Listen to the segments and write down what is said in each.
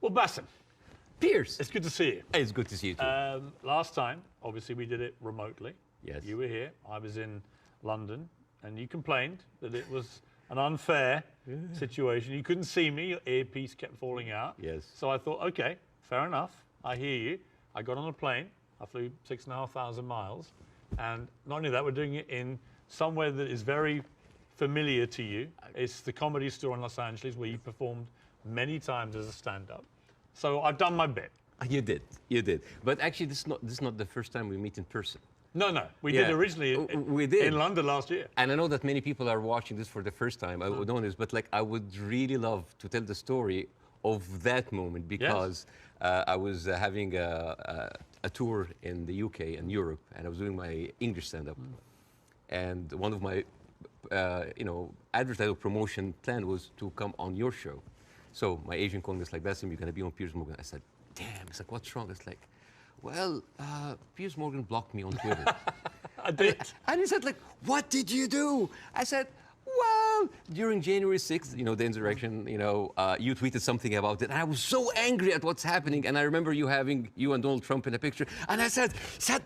Well, Bassem, Piers. it's good to see you. It's good to see you too. Last time, obviously, we did it remotely. Yes. You were here. I was in London, and you complained that it was an unfair situation. You couldn't see me. Your earpiece kept falling out. Yes. So I thought, okay, fair enough. I hear you. I got on a plane. I flew 6,500 miles. And not only that, we're doing it in somewhere that is very familiar to you. It's the Comedy Store in Los Angeles, where you performed many times as a stand-up. So I've done my bit. You did. But actually, this is not the first time we meet in person. No, we did originally in London last year. And I know that many people are watching this for the first time. I would know this, but like I would really love to tell the story of that moment because I was having a tour in the UK and Europe, and I was doing my English stand-up. And one of my, advertising promotion plan was to come on your show. So my agent called me, it's like, Bassem, you're gonna be on Piers Morgan. I said, damn, it's like, what's wrong? It's like, well, Piers Morgan blocked me on Twitter. I did. And he said, like, what did you do? I said, well, during January 6th, the insurrection, you tweeted something about it. And I was so angry at what's happening. And I remember you having you and Donald Trump in a picture. And I said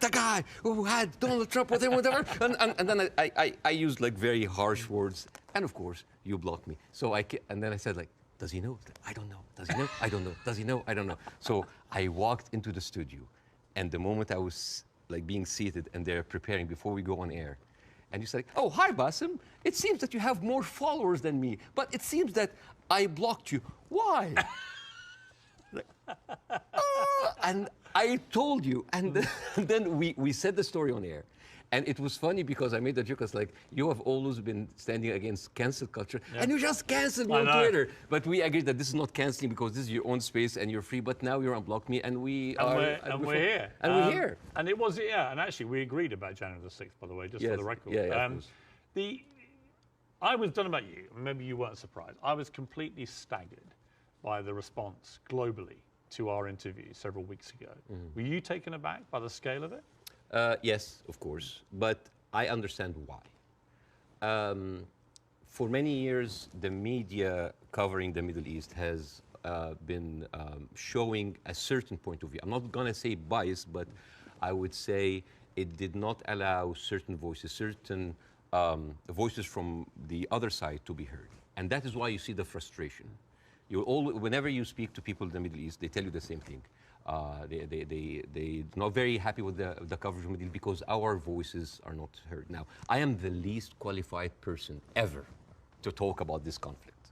the guy who had Donald Trump with him, whatever. and then I used like very harsh words. And of course, you blocked me. And then I said, like, does he know? I don't know. Does he know? I don't know. Does he know? I don't know. So I walked into the studio. And the moment I was like being seated and they're preparing before we go on air, and you said, oh, hi, Bassem. It seems that you have more followers than me, but it seems that I blocked you. Why? Like, and I told you, and then we said the story on air. And it was funny because I made the joke, I was like, you have always been standing against cancel culture, and you just canceled me on Twitter. But we agreed that this is not canceling because this is your own space and you're free, but now you're unblocked me, and we're here. And we're here. And it was, and actually we agreed about January the 6th, by the way, just for the record. I was, don't know about you, maybe you weren't surprised, I was completely staggered by the response globally to our interview several weeks ago. Were you taken aback by the scale of it? Yes, of course, but I understand why. For many years, the media covering the Middle East has been showing a certain point of view. I'm not going to say bias, but I would say it did not allow certain voices, voices from the other side to be heard. And that is why you see the frustration. Whenever you speak to people in the Middle East, they tell you the same thing. They're not very happy with the coverage of the Middle East because our voices are not heard. Now, I am the least qualified person ever to talk about this conflict.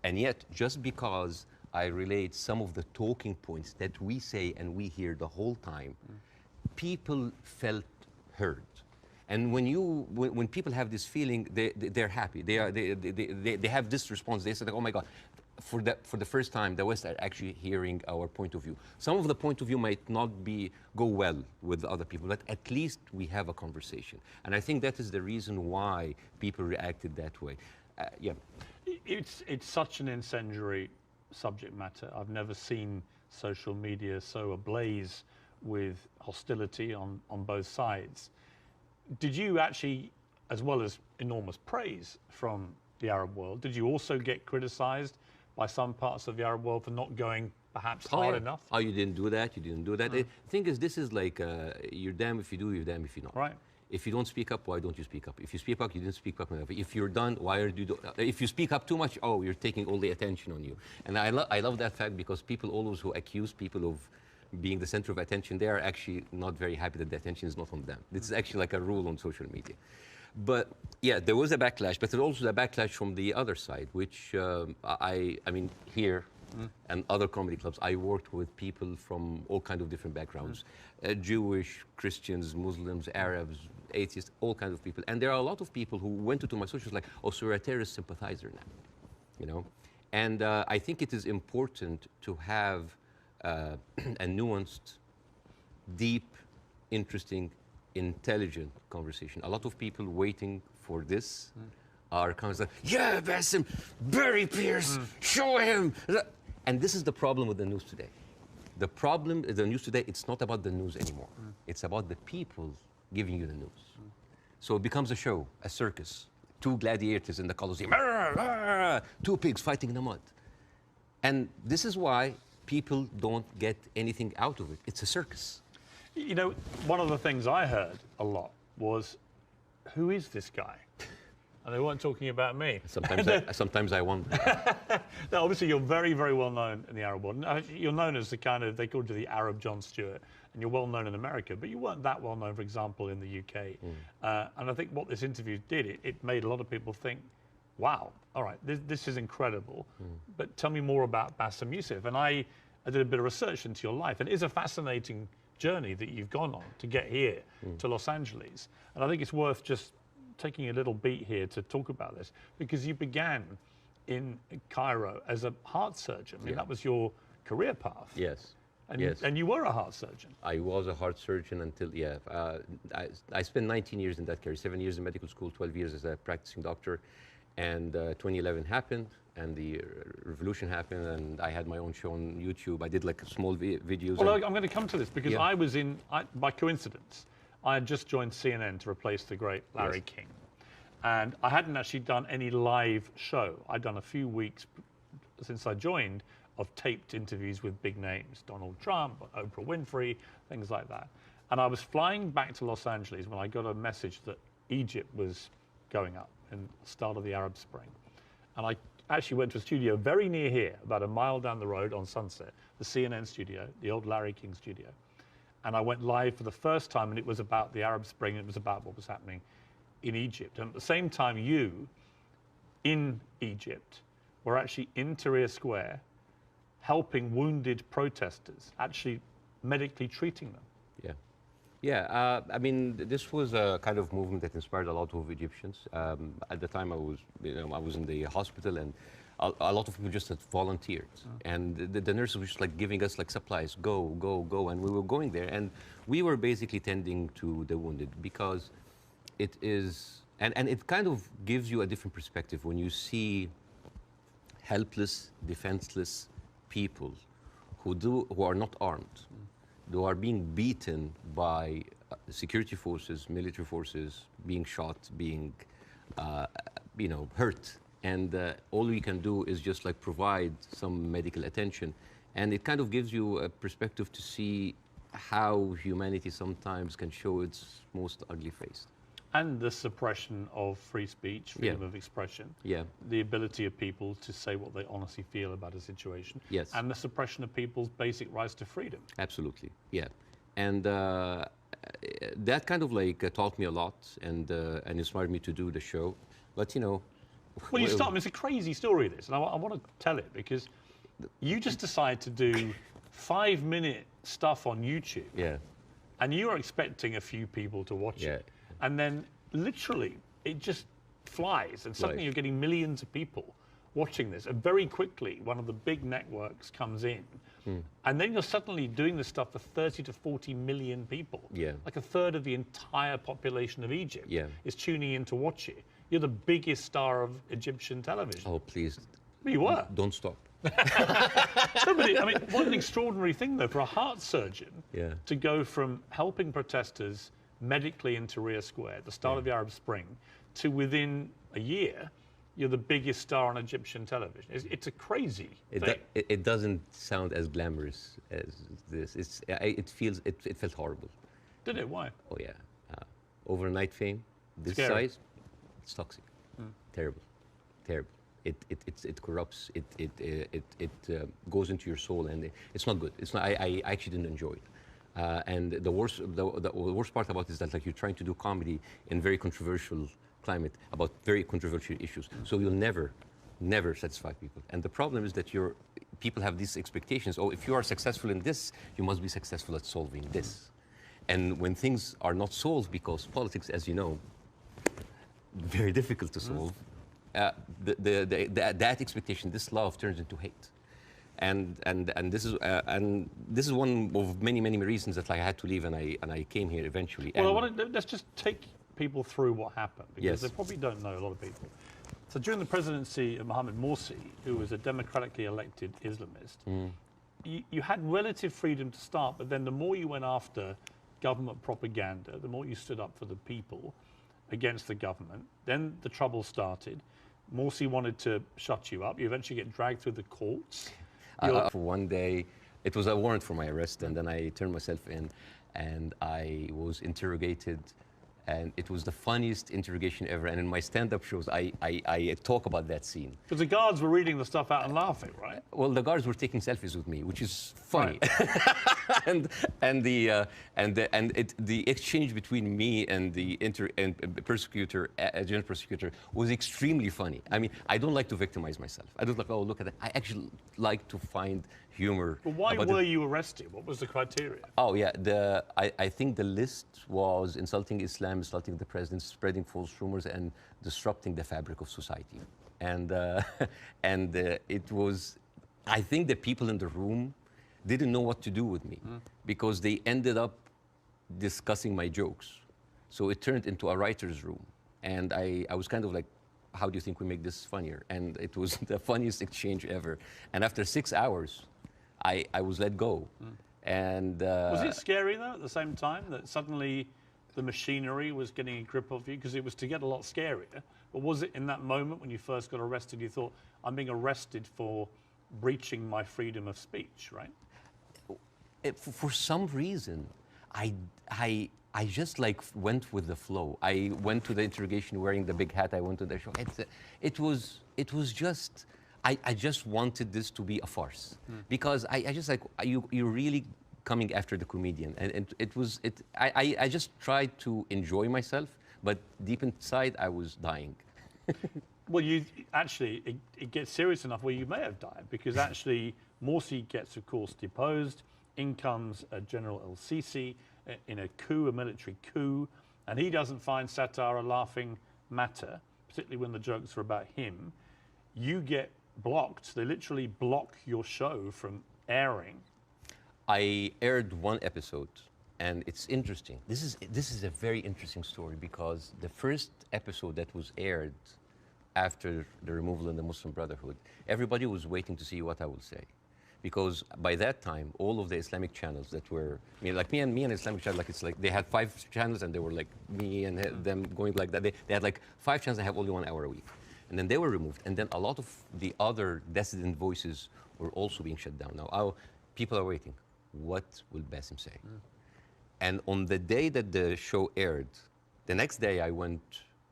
And yet, just because I relate some of the talking points that we say and we hear the whole time, people felt heard. And when people have this feeling, they're happy. They have this response. They say, oh my God. For the first time, the West are actually hearing our point of view. Some of the point of view might not go well with other people, but at least we have a conversation. And I think that is the reason why people reacted that way. It's such an incendiary subject matter. I've never seen social media so ablaze with hostility on both sides. Did you actually, as well as enormous praise from the Arab world, did you also get criticized by some parts of the Arab world for not going perhaps hard enough? Oh, you didn't do that, you didn't do that. The thing is, this is like, you're damned if you do, you're damned if you're not. Right. If you don't speak up, why don't you speak up? If you speak up, you didn't speak up enough. If you're done, why are you if you speak up too much, oh, you're taking all the attention on you. And I love that fact because people always who accuse people of being the center of attention, they are actually not very happy that the attention is not on them. This is actually like a rule on social media. But yeah, there was a backlash, but there was also a backlash from the other side, which I mean, here and other comedy clubs, I worked with people from all kinds of different backgrounds, Jewish, Christians, Muslims, Arabs, atheists, all kinds of people. And there are a lot of people who went into my socials like, oh, so you're a terrorist sympathizer now, And I think it is important to have a nuanced, deep, interesting, intelligent conversation. A lot of people waiting for this are kind of like, yeah, Bassem, bury Piers, show him. And this is the problem with the news today. The problem is the news today, it's not about the news anymore. It's about the people giving you the news. So it becomes a show, a circus. Two gladiators in the Colosseum, two pigs fighting in the mud. And this is why people don't get anything out of it. It's a circus. You know, one of the things I heard a lot was, who is this guy? And they weren't talking about me. Sometimes I wonder. Now, obviously, you're very, very well known in the Arab world. You're known as the kind of, they called you the Arab Jon Stewart, and you're well known in America, but you weren't that well known, for example, in the UK. And I think what this interview did, it made a lot of people think, wow, all right, this is incredible, but tell me more about Bassem Youssef. And I did a bit of research into your life, and it is a fascinating journey that you've gone on to get here to Los Angeles. And I think it's worth just taking a little beat here to talk about this, because you began in Cairo as a heart surgeon. I mean, that was your career path. Yes. And, yes. And you were a heart surgeon. I was a heart surgeon until, I spent 19 years in that career, 7 years in medical school, 12 years as a practicing doctor. And 2011 happened, and the revolution happened, and I had my own show on YouTube. I did like small videos. Well, I'm going to come to this, because I was by coincidence, I had just joined CNN to replace the great Larry King. And I hadn't actually done any live show. I'd done a few weeks since I joined of taped interviews with big names, Donald Trump, Oprah Winfrey, things like that. And I was flying back to Los Angeles when I got a message that Egypt was going up in the start of the Arab Spring. And I actually went to a studio very near here, about a mile down the road on Sunset, the CNN studio, the old Larry King studio. And I went live for the first time, and it was about the Arab Spring, and it was about what was happening in Egypt. And at the same time, you, in Egypt, were actually in Tahrir Square, helping wounded protesters, actually medically treating them. Yeah. Yeah, I mean, this was a kind of movement that inspired a lot of Egyptians. At the time, I was in the hospital, and a lot of people just had volunteered. And the nurses were just like giving us like supplies, go, go, go. And we were going there. And we were basically tending to the wounded, because it is, and it kind of gives you a different perspective when you see helpless, defenseless people who are not armed, who are being beaten by security forces, military forces, being shot, being, hurt. And all we can do is just like provide some medical attention. And it kind of gives you a perspective to see how humanity sometimes can show its most ugly face. And the suppression of free speech, freedom of expression. Yeah. The ability of people to say what they honestly feel about a situation. Yes. And the suppression of people's basic rights to freedom. Absolutely, yeah. And that kind of like taught me a lot, and inspired me to do the show. But Well, you start, I mean, it's a crazy story, this, and I want to tell it, because you just decide to do 5-minute stuff on YouTube. Yeah. And you're expecting a few people to watch it. And then literally it just flies, and suddenly you're getting millions of people watching this. And very quickly, one of the big networks comes in, and then you're suddenly doing this stuff for 30 to 40 million people. Yeah. Like a third of the entire population of Egypt is tuning in to watch it. You're the biggest star of Egyptian television. Oh, please. You were. Don't stop. Somebody, I mean, what an extraordinary thing, though, for a heart surgeon to go from helping protesters medically in Tahrir Square at the start of the Arab Spring to within a year, you're the biggest star on Egyptian television. It's a crazy thing. It doesn't sound as glamorous as this. It felt horrible. Did it? Why? Oh, yeah. Overnight fame, this Scary. size, it's toxic. Terrible. Terrible. It corrupts. It goes into your soul, and it's not good. It's not. I actually didn't enjoy it. And the worst part about it is that like you're trying to do comedy in very controversial climate about very controversial issues. So you'll never satisfy people. And the problem is that people have these expectations. Oh, if you are successful in this, you must be successful at solving this. And when things are not solved, because politics, as you know, very difficult to solve, that expectation, this love turns into hate. And this is one of many reasons that like, I had to leave, and I came here eventually. Well, let's just take people through what happened, because they probably don't know, a lot of people. So during the presidency of Mohammed Morsi, who was a democratically elected Islamist, you had relative freedom to start, but then the more you went after government propaganda, the more you stood up for the people against the government, then the trouble started. Morsi wanted to shut you up. You eventually get dragged through the courts. For one day, it was a warrant for my arrest, and then I turned myself in, and I was interrogated, and it was the funniest interrogation ever. And in my stand-up shows, I talk about that scene. Because the guards were reading the stuff out and laughing, right? Well, the guards were taking selfies with me, which is funny. Right. The exchange between me and the prosecutor, general prosecutor, was extremely funny. I mean, I don't like to victimize myself. I don't like, oh, look at that. I actually like to find humor. But why were you arrested? What was the criteria? Oh, yeah. I think the list was insulting Islam, insulting the president, spreading false rumors, and disrupting the fabric of society. And it was, I think the people in the room didn't know what to do with me because they ended up discussing my jokes. So it turned into a writer's room. And I was kind of like, how do you think we make this funnier? And it was the funniest exchange ever. And after 6 hours, I was let go. And was it scary though at the same time that suddenly the machinery was getting a grip of you? Because it was to get a lot scarier. But was it in that moment when you first got arrested, you thought, I'm being arrested for breaching my freedom of speech, right? For some reason, I just like went with the flow. I went to the interrogation wearing the big hat. I went to the show. It was just, I just wanted this to be a farce because I just like, you're really coming after the comedian. And I just tried to enjoy myself, but deep inside I was dying. Well, it gets serious enough where you may have died because actually Morsi gets, of course, deposed. In comes General El-Sisi in a coup, a military coup, and he doesn't find satire a laughing matter, particularly when the jokes are about him. You get blocked. They literally block your show from airing. I aired one episode, and it's interesting. This is a very interesting story because the first episode that was aired after the removal in the Muslim Brotherhood, everybody was waiting to see what I would say. Because by that time, all of the Islamic channels that were, I mean, like me and Islamic channel, like it's like they had 5 channels and they were like me and them going like that. They had like 5 channels that have only 1 hour a week. And then they were removed. And then a lot of the other dissident voices were also being shut down. Now, people are waiting. What will Bassem say? And on the day that the show aired, the next day I went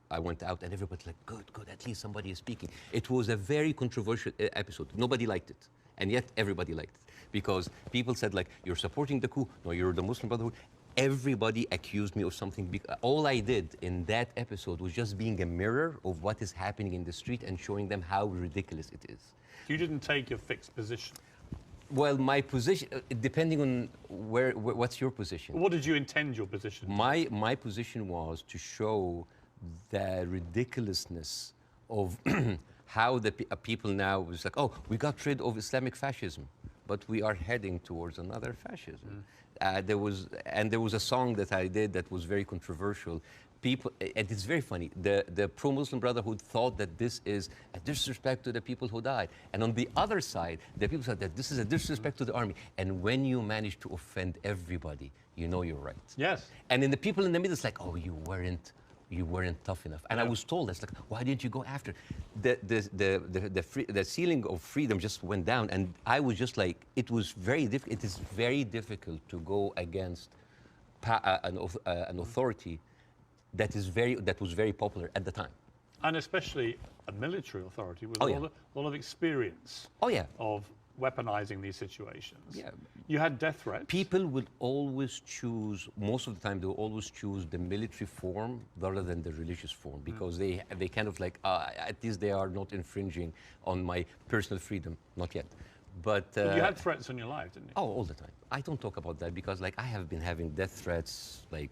out and everybody's like, good, at least somebody is speaking. It was a very controversial episode. Nobody liked it. And yet everybody liked it because people said like, you're supporting the coup. No, you're the Muslim Brotherhood. Everybody accused me of something. All I did in that episode was just being a mirror of what is happening in the street and showing them how ridiculous it is. You didn't take a fixed position. Well, my position, depending on what's your position? What did you intend your position? My position was to show the ridiculousness of how the people now was like, oh, we got rid of Islamic fascism, but we are heading towards another fascism. There was a song that I did that was very controversial. People, and it's very funny. The pro-Muslim Brotherhood thought that this is a disrespect to the people who died, and on the other side, the people said that this is a disrespect to the army. And when you manage to offend everybody, you know you're right. Yes. And then the people in the middle, it's like, oh, you weren't tough enough. And I was told, it's like, why didn't you go after? The ceiling of freedom just went down, and I was just like, it is very difficult to go against an authority that was very popular at the time. And especially a military authority with a lot of experience of weaponizing these situations. Yeah. You had death threats. People would always choose, most of the time, they will always choose the military form rather than the religious form because they kind of like, at least they are not infringing on my personal freedom. Not yet. But you had threats on your life, didn't you? Oh, all the time. I don't talk about that because like I have been having death threats, like,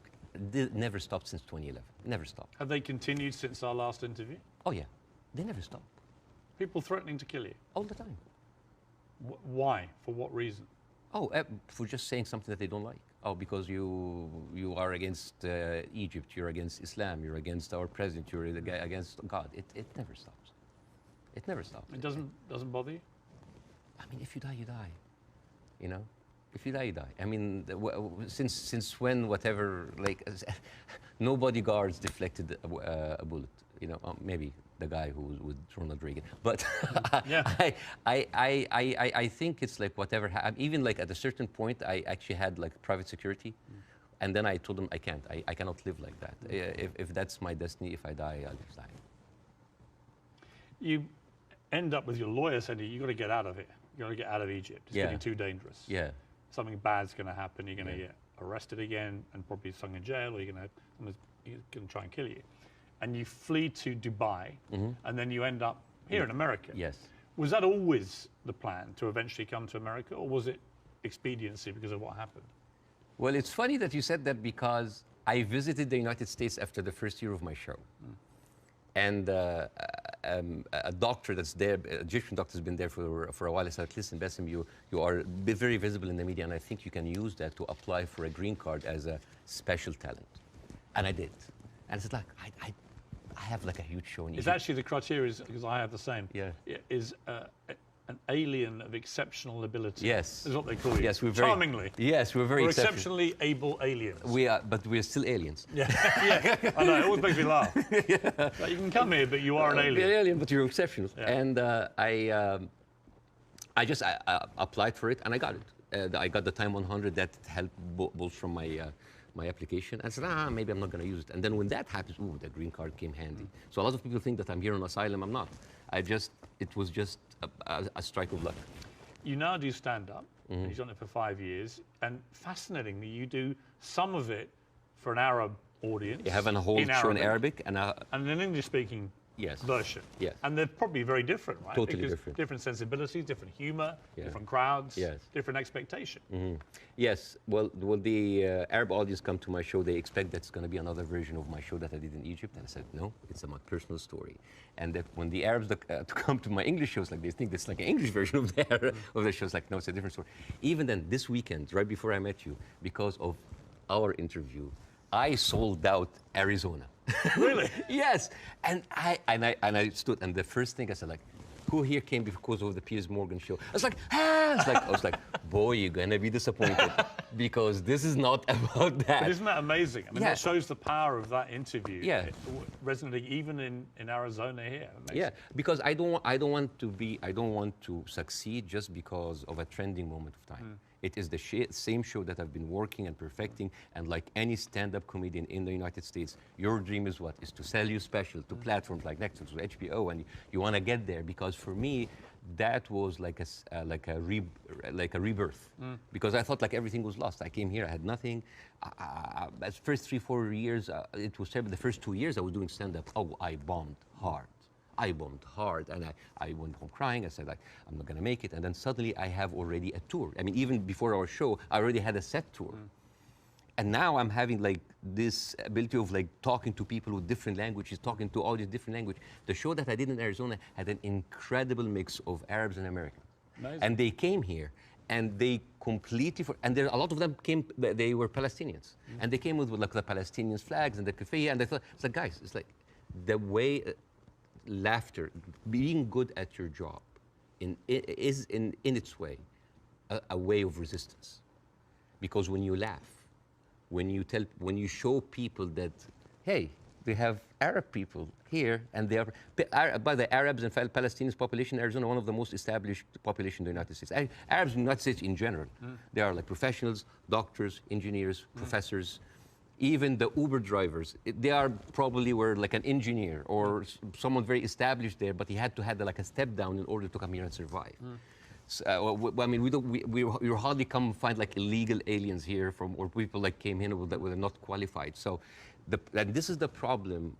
never stopped since 2011. Never stopped. Have they continued since our last interview? Oh, yeah. They never stopped. People threatening to kill you? All the time. Why? For what reason? Oh, for just saying something that they don't like. Oh, because you are against Egypt, you're against Islam, you're against our president, you're against God. It never stops. It never stops. It doesn't bother you? I mean, if you die, you die. You know? If you die, you die. I mean, since when, whatever, like, no bodyguards deflected a bullet. you know, maybe the guy who was with Ronald Reagan. But Yeah. I think it's like whatever happened. Even like at a certain point, I actually had like private security. And then I told them I can't. I cannot live like that. If that's my destiny, if I die, I'll just die. You end up with your lawyer saying you got to get out of here. You got to get out of Egypt. It's Yeah. getting too dangerous. Yeah. Something bad's going to happen. You're going to Yeah. get arrested again and probably thrown in jail, or you're going to try and kill you. And you flee to Dubai, and then you end up here in America. Yes. Was that always the plan, to eventually come to America, or was it expediency because of what happened? Well, it's funny that you said that because I visited the United States after the first year of my show. And a doctor that's there, an Egyptian doctor has been there for a while. I said, listen, Bassem, you are very visible in the media, and I think you can use that to apply for a green card as a special talent. And I did. And I said, like, I have like a huge show in Egypt. It's actually the criteria, because I have the same. Yeah. Is an alien of exceptional ability. Yes. Is what they call you. Yes, we're very charmingly. Yes, we're very We're exceptionally able aliens. We are, but we're still aliens. Yeah, yeah. I know. It always makes me laugh. Like, you can come here, but you are an alien. You're an alien, but you're exceptional. Yeah. And I just applied for it, and I got it. I got the time 100 that helped both from my application. I said, maybe I'm not going to use it. And then when that happens, ooh, the green card came handy. So a lot of people think that I'm here on asylum. I'm not. It was just a strike of luck. You now do stand-up. You've done it for 5 years. And fascinatingly, you do some of it for an Arab audience. You have a whole show in Arabic and an English-speaking version. Yes. And they're probably very different, right? Totally because different. Different sensibilities, different humor, Yeah. different crowds, Yes. different expectation. Yes, well, the Arab audience come to my show, they expect that's going to be another version of my show that I did in Egypt, and I said, no, it's my personal story. And that when the Arabs come to my English shows, like they think it's like an English version of the shows, like, no, it's a different story. Even then, this weekend, right before I met you, because of our interview, I sold out Arizona. Really? Yes, and I stood, and the first thing I said, like, who here came because of the Piers Morgan show? I was like, I was like, boy, you're gonna be disappointed because this is not about that. But isn't that amazing? I mean, Yeah. that shows the power of that interview. Yeah. Resonating even in Arizona here. Amazing. Yeah, because I don't want to succeed just because of a trending moment of time. It is the same show that I've been working and perfecting, and like any stand-up comedian in the United States, your dream is what? Is to sell your special to platforms like Netflix, to HBO, and you want to get there. Because for me, that was like a rebirth. Because I thought like everything was lost. I came here, I had nothing. As first 3-4 years, it was terrible. The first 2 years I was doing stand-up. Oh, I bombed hard. And I went home crying. I said, like, I'm not going to make it. And then suddenly I have already a tour. I mean, even before our show, I already had a set tour. And now I'm having like this ability of like talking to people with different languages, talking to all these different languages. The show that I did in Arizona had an incredible mix of Arabs and Americans. Amazing. And they came here and they completely, and there, a lot of them came, they were Palestinians. And they came with like the Palestinian flags and the cafe. And I thought, it's like, guys, it's like the way, laughter, being good at your job is in its way a way of resistance. Because when you laugh, when you show people that, hey, we have Arab people here, and they are, by the Arabs and Palestinians population in Arizona, one of the most established population in the United States. Arabs in the United States in general, they are like professionals, doctors, engineers, professors. Even the Uber drivers, they are probably were like an engineer or someone very established there, but he had to have like a step down in order to come here and survive. So, I mean, we hardly come find like illegal aliens here or people like came in that were not qualified. So, and this is the problem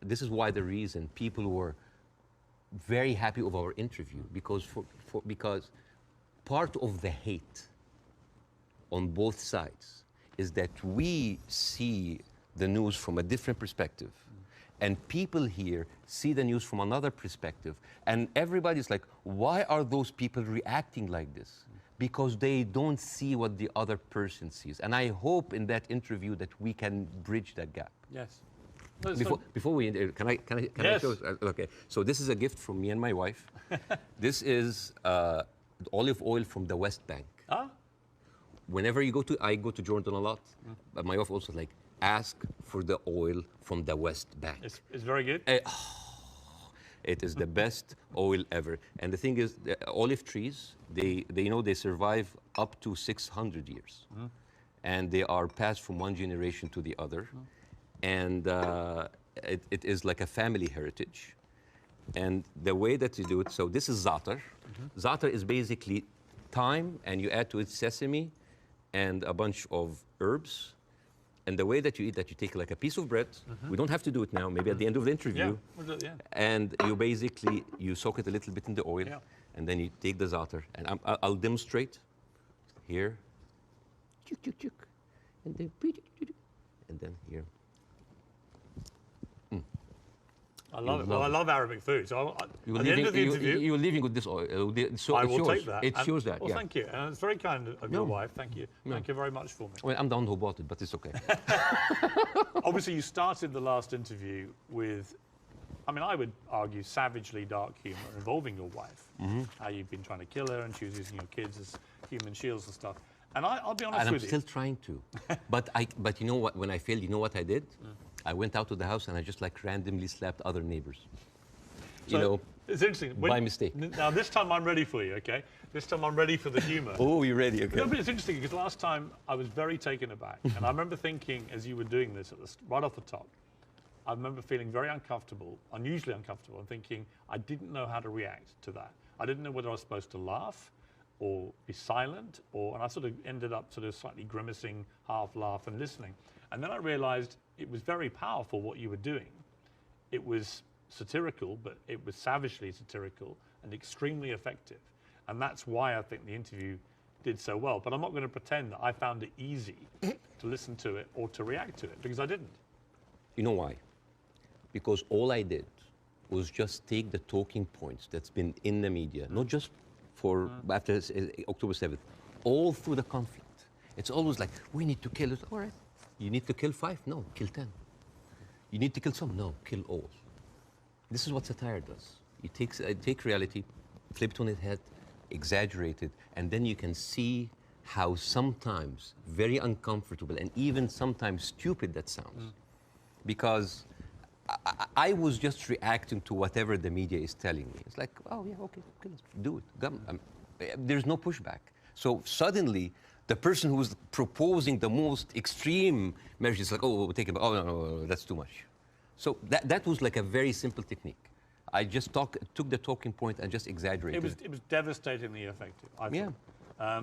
this is why the reason people were very happy of our interview, because because part of the hate on both sides is that we see the news from a different perspective. And people here see the news from another perspective. And everybody's like, why are those people reacting like this? Because they don't see what the other person sees. And I hope in that interview that we can bridge that gap. Yes. Before we, can I Yes. show? Okay, so this is a gift from me and my wife. This is olive oil from the West Bank. Ah, Whenever I go to Jordan a lot, but my wife also like, ask for the oil from the West Bank. It's very good. It is the best oil ever. And the thing is, the olive trees, they survive up to 600 years. And they are passed from one generation to the other. And it is like a family heritage. And the way that you do it, so this is za'atar. Za'atar is basically thyme, and you add to it sesame and a bunch of herbs. And the way that you eat that, you take like a piece of bread. We don't have to do it now, maybe at the end of the interview. Yeah, we'll do it, yeah. And you soak it a little bit in the oil, and then you take the za'atar. And I'll demonstrate here. Chuk, chuk, chuk. And then here. I love it. Well, I love Arabic food. So at the end of the interview, you're leaving with this oil. So I it's will yours. take that. It shows that. Well, yeah. thank you. And it's very kind of your wife. Thank you. Thank you very much for me. Well, I'm the one who bought it, but it's okay. Obviously, you started the last interview with, I mean, I would argue savagely dark humor involving your wife. How you've been trying to kill her, and she was using your kids as human shields and stuff. And I'll be honest And I'm with you. still trying to. But you know what? When I failed, you know what I did? I went out to the house and I just like randomly slapped other neighbors. So, it's interesting. By mistake. Now, this time I'm ready for you, okay? This time I'm ready for the humor. Oh, you're ready, okay. No, but it's interesting because last time I was very taken aback. And I remember thinking, as you were doing this right off the top, I remember feeling very uncomfortable, unusually uncomfortable, and thinking I didn't know how to react to that. I didn't know whether I was supposed to laugh or be silent, and I sort of ended up sort of slightly grimacing, half laugh and listening. And then I realized it was very powerful what you were doing. It was satirical, but it was savagely satirical and extremely effective. And that's why I think the interview did so well. But I'm not going to pretend that I found it easy to listen to it or to react to it, because I didn't. You know why? Because all I did was just take the talking points that's been in the media, not just for after October 7th, all through the conflict. It's always like, we need to kill it. All right. You need to kill 5? No, kill 10. You need to kill some? No, kill all. This is what satire does. It take reality, flip it on its head, exaggerate it, and then you can see how sometimes very uncomfortable and even sometimes stupid that sounds. Because I was just reacting to whatever the media is telling me. It's like, oh yeah, okay, let's do it. There's no pushback. So suddenly, the person who's proposing the most extreme measures is like, oh, we'll take it. Oh no, that's too much. So that was like a very simple technique. I just took the talking point and just exaggerated it. It was devastatingly effective, I think. Yeah.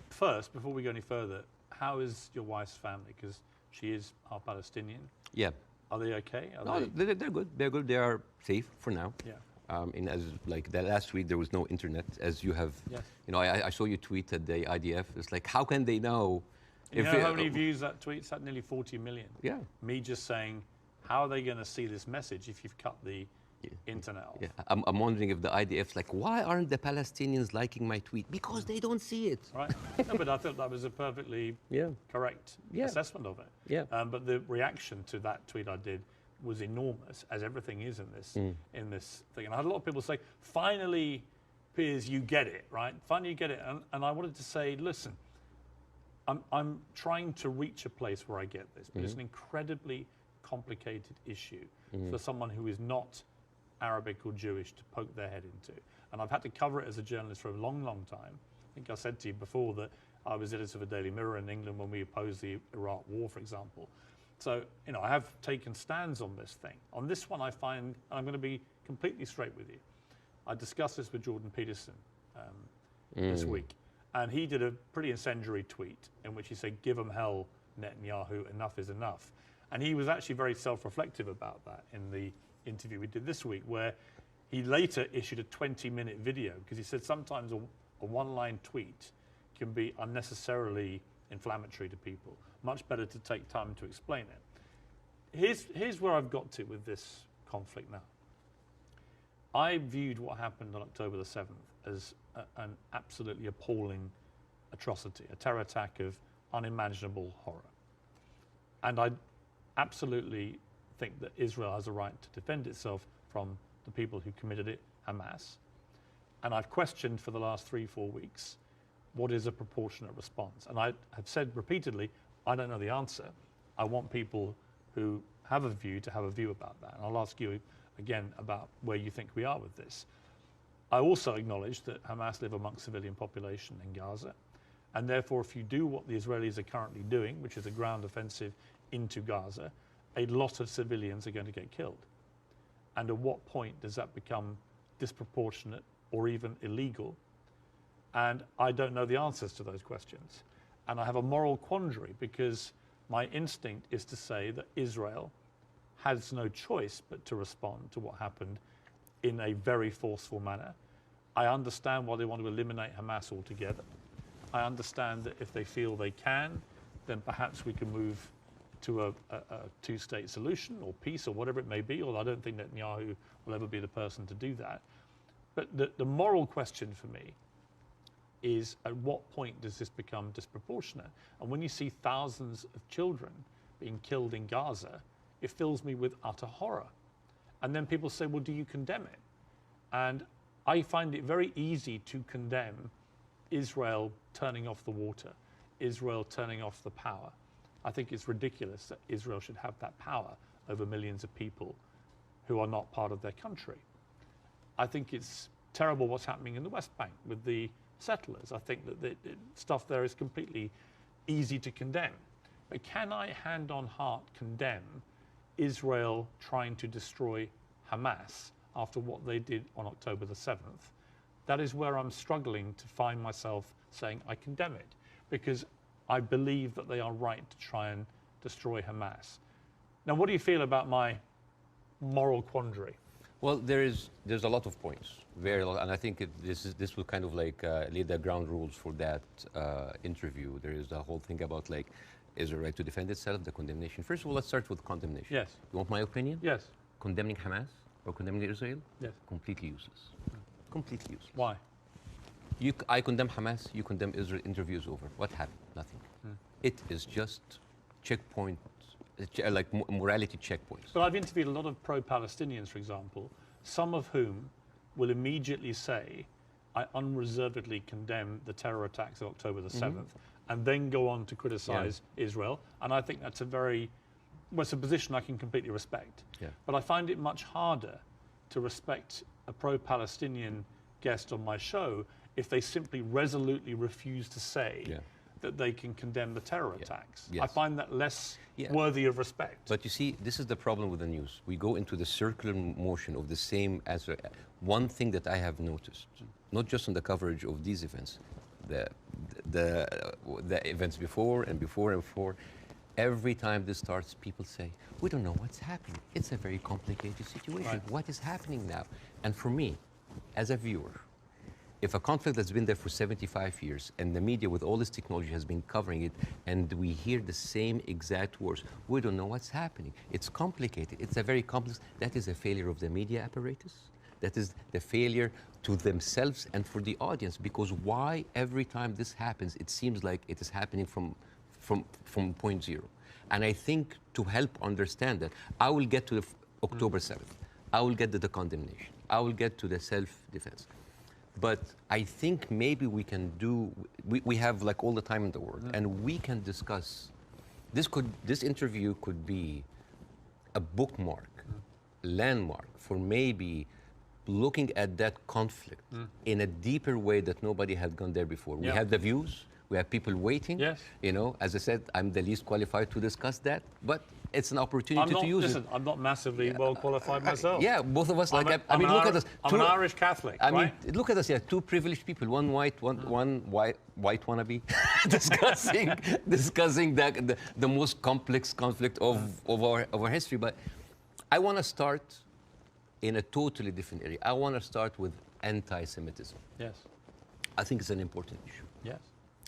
First, before we go any further, how is your wife's family? Because she is half Palestinian. Yeah. Are they okay? They're good. They're good. They are safe for now. Yeah. As like the last week, there was no internet, as you have. Yes. You know, I saw you tweet at the IDF. It's like, how can they know? You know how many views that tweet's had? Nearly 40 million. Yeah. Me just saying, how are they going to see this message if you've cut the internet off? Yeah. I'm wondering if the IDF's like, why aren't the Palestinians liking my tweet? Because they don't see it. Right. No, but I thought that was a perfectly correct assessment of it. Yeah. But the reaction to that tweet I did was enormous, as everything is in this thing. And I had a lot of people say, finally, Piers, you get it, right? Finally, you get it. And I wanted to say, listen, I'm trying to reach a place where I get this, but it's an incredibly complicated issue for someone who is not Arabic or Jewish to poke their head into. And I've had to cover it as a journalist for a long, long time. I think I said to you before that I was editor of a Daily Mirror in England when we opposed the Iraq War, for example. So, you know, I have taken stands on this thing. On this one, I find, and I'm going to be completely straight with you, I discussed this with Jordan Peterson this week, and he did a pretty incendiary tweet in which he said, give them hell, Netanyahu, enough is enough. And he was actually very self-reflective about that in the interview we did this week, where he later issued a 20-minute video, because he said sometimes a one-line tweet can be unnecessarily inflammatory to people. Much better to take time to explain it. Here's where I've got to with this conflict now. I viewed what happened on October the 7th as an absolutely appalling atrocity, a terror attack of unimaginable horror. And I absolutely think that Israel has a right to defend itself from the people who committed it, Hamas. And I've questioned for the last 3-4 weeks, what is a proportionate response? And I have said repeatedly, I don't know the answer. I want people who have a view to have a view about that. And I'll ask you again about where you think we are with this. I also acknowledge that Hamas live amongst civilian population in Gaza. And therefore, if you do what the Israelis are currently doing, which is a ground offensive into Gaza, a lot of civilians are going to get killed. And at what point does that become disproportionate or even illegal? And I don't know the answers to those questions. And I have a moral quandary because my instinct is to say that Israel has no choice but to respond to what happened in a very forceful manner. I understand why they want to eliminate Hamas altogether. I understand that if they feel they can, then perhaps we can move to a two-state solution or peace or whatever it may be, although I don't think Netanyahu will ever be the person to do that. But the moral question for me is, at what point does this become disproportionate? And when you see thousands of children being killed in Gaza, it fills me with utter horror. And then people say, well, do you condemn it? And I find it very easy to condemn Israel turning off the water, Israel turning off the power. I think it's ridiculous that Israel should have that power over millions of people who are not part of their country. I think it's terrible what's happening in the West Bank with the settlers. I think that the stuff there is completely easy to condemn. But can I, hand on heart, condemn Israel trying to destroy Hamas after what they did on October the 7th? That is where I'm struggling to find myself saying I condemn it, because I believe that they are right to try and destroy Hamas. Now, what do you feel about my moral quandary? Well, there's a lot of points, very lot, and I think this will kind of like lay the ground rules for that interview. There is a whole thing about like, is it right to defend itself, the condemnation. First of all, let's start with condemnation. Yes. You want my opinion? Yes. Condemning Hamas or condemning Israel? Yes. Completely useless. Completely useless. Why? I condemn Hamas, you condemn Israel, interview's over. What happened? Nothing. It is just checkpoint, like morality checkpoints. But I've interviewed a lot of pro-Palestinians, for example, some of whom will immediately say, I unreservedly condemn the terror attacks of October the 7th, and then go on to criticize Israel. And I think that's it's a position I can completely respect. Yeah. But I find it much harder to respect a pro-Palestinian guest on my show if they simply resolutely refuse to say that they can condemn the terror attacks. Yes. I find that less worthy of respect. But you see, this is the problem with the news. We go into the circular motion of the same answer. One thing that I have noticed, not just on the coverage of these events, the events before and before and before, every time this starts, people say, we don't know what's happening. It's a very complicated situation. Right. What is happening now? And for me, as a viewer, if a conflict that's been there for 75 years and the media with all this technology has been covering it and we hear the same exact words, we don't know what's happening. It's complicated. It's a very complex. That is a failure of the media apparatus. That is the failure to themselves and for the audience, because why every time this happens, it seems like it is happening from point zero. And I think to help understand that, I will get to the October 7th. I will get to the condemnation. I will get to the self-defense. But I think maybe we can we have like all the time in the world, and we can discuss, this interview could be a bookmark, landmark for maybe looking at that conflict in a deeper way that nobody had gone there before. We have the views, we have people waiting. Yes. You know, as I said, I'm the least qualified to discuss that, but it's an opportunity to use it. I'm not massively well qualified myself. Yeah, both of us. I mean, look at us. I'm an Irish Catholic. I mean, right? look at us. Yeah, two privileged people. One white, one white wannabe, discussing the most complex conflict of our history. But I want to start in a totally different area. I want to start with anti-Semitism. Yes. I think it's an important issue. Yes.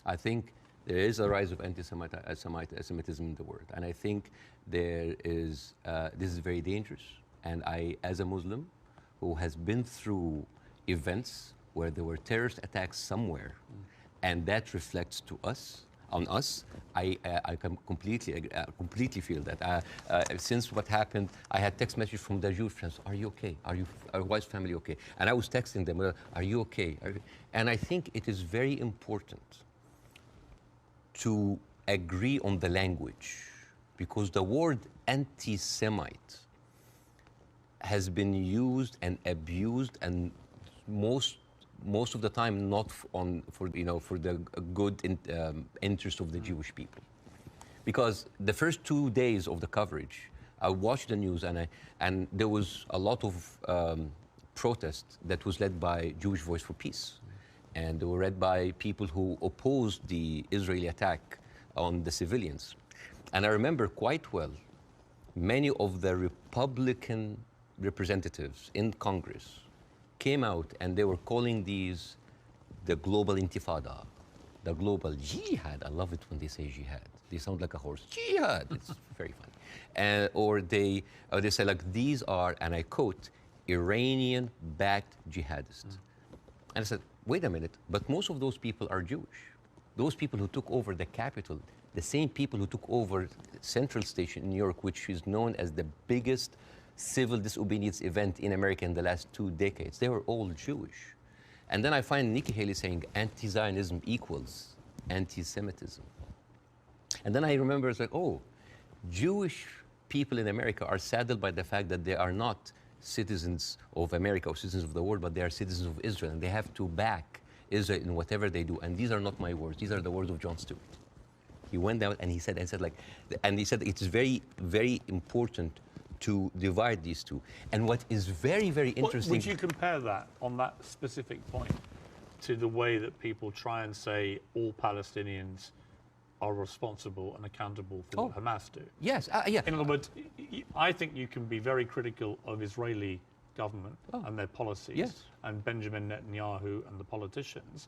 I think there is a rise of anti-Semitism in the world, and I think there is. This is very dangerous. And I, as a Muslim, who has been through events where there were terrorist attacks somewhere, and that reflects on us, I can completely feel that. Since what happened, I had text message from the Jewish friends. Are you okay? Are your wife's family okay? And I was texting them. Are you okay? And I think it is very important to agree on the language because the word anti-Semite has been used and abused, and most of the time not for the good interest of the Jewish people. Because the first 2 days of the coverage, I watched the news, and there was a lot of protest that was led by Jewish Voice for Peace, and they were led by people who opposed the Israeli attack on the civilians. And I remember quite well, many of the Republican representatives in Congress came out and they were calling these the global intifada, the global jihad. I love it when they say jihad. They sound like a horse. Jihad. It's very funny. Or they say like, these are, and I quote, Iranian-backed jihadists. And I said, wait a minute, but most of those people are Jewish. Those people who took over the Capitol, the same people who took over Central Station in New York, which is known as the biggest civil disobedience event in America in the last 2 decades, they were all Jewish. And then I find Nikki Haley saying anti-Zionism equals anti-Semitism. And then I remember it's like, oh, Jewish people in America are saddened by the fact that they are not citizens of America or citizens of the world, but they are citizens of Israel, and they have to back Israel in whatever they do. And these are not my words; these are the words of Jon Stewart. He went down and he said it is very, very important to divide these two. And what is very, very interesting. Would you compare that on that specific point to the way that people try and say all Palestinians are responsible and accountable for what Hamas do? Yes, yeah. In other words, I think you can be very critical of Israeli government and their policies and Benjamin Netanyahu and the politicians,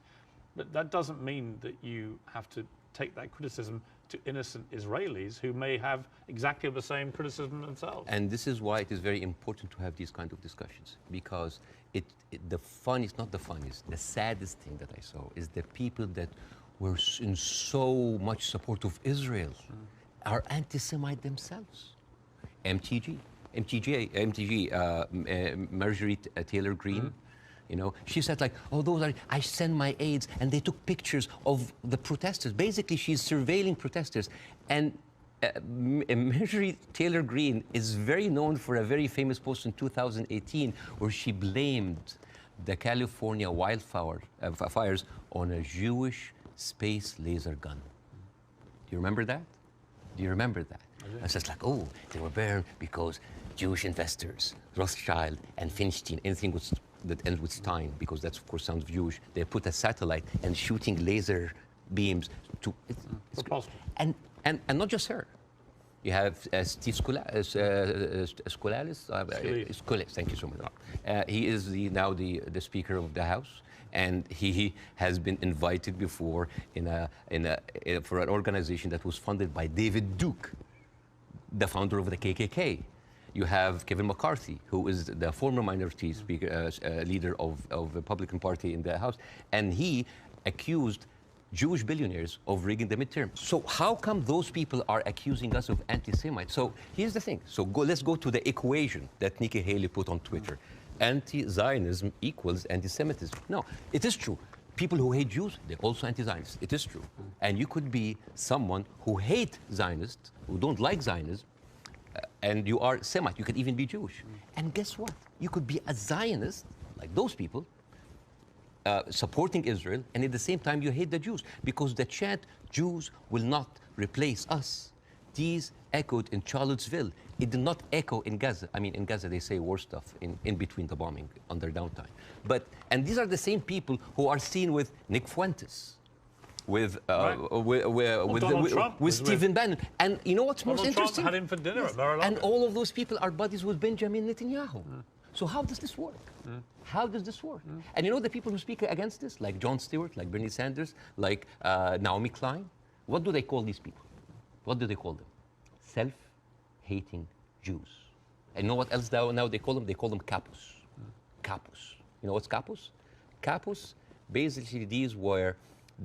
but that doesn't mean that you have to take that criticism to innocent Israelis who may have exactly the same criticism themselves. And this is why it is very important to have these kind of discussions, because the saddest thing that I saw is the people that were in so much support of Israel are anti-Semite themselves. MTG, Marjorie Taylor Greene, you know, she said like, oh, I send my aides, and they took pictures of the protesters. Basically, she's surveilling protesters. And Marjorie Taylor Greene is very known for a very famous post in 2018 where she blamed the California fires on a Jewish space laser gun. Do you remember that? Do you remember that? It's just like, oh, they were burned because Jewish investors, Rothschild and Feinstein, anything that ends with Stein, because that's of course sounds Jewish. They put a satellite and shooting laser beams to. It's possible. And not just her. You have Steve Skoulas. Thank you so much. He is now the Speaker of the House, and he has been invited before for an organization that was funded by David Duke, the founder of the KKK. You have Kevin McCarthy, who is the former minority speaker, leader of the Republican Party in the House, and he accused Jewish billionaires of rigging the midterm. So how come those people are accusing us of anti-Semites? So here's the thing. So let's go to the equation that Nikki Haley put on Twitter. Anti-Zionism equals anti-Semitism. No, it is true. People who hate Jews, they're also anti-Zionists. It is true. And you could be someone who hates Zionists, who don't like Zionism, and you are Semite. You could even be Jewish. And guess what? You could be a Zionist, like those people, supporting Israel, and at the same time you hate the Jews, because the chant, Jews will not replace us, these echoed in Charlottesville. It did not echo in Gaza. I mean, in Gaza they say worse stuff in between the bombing on their downtime. And these are the same people who are seen with Nick Fuentes, with Stephen Bannon. And you know what's most interesting? Trump had him for dinner at Mar-a-Lago. And all of those people are buddies with Benjamin Netanyahu. So how does this work? How does this work? And you know the people who speak against this, like Jon Stewart, like Bernie Sanders, like Naomi Klein, what do they call these people? What do they call them? Self-hating Jews. And you know what else now they call them? They call them capos. Capos. You know what's capos? Capos, basically these were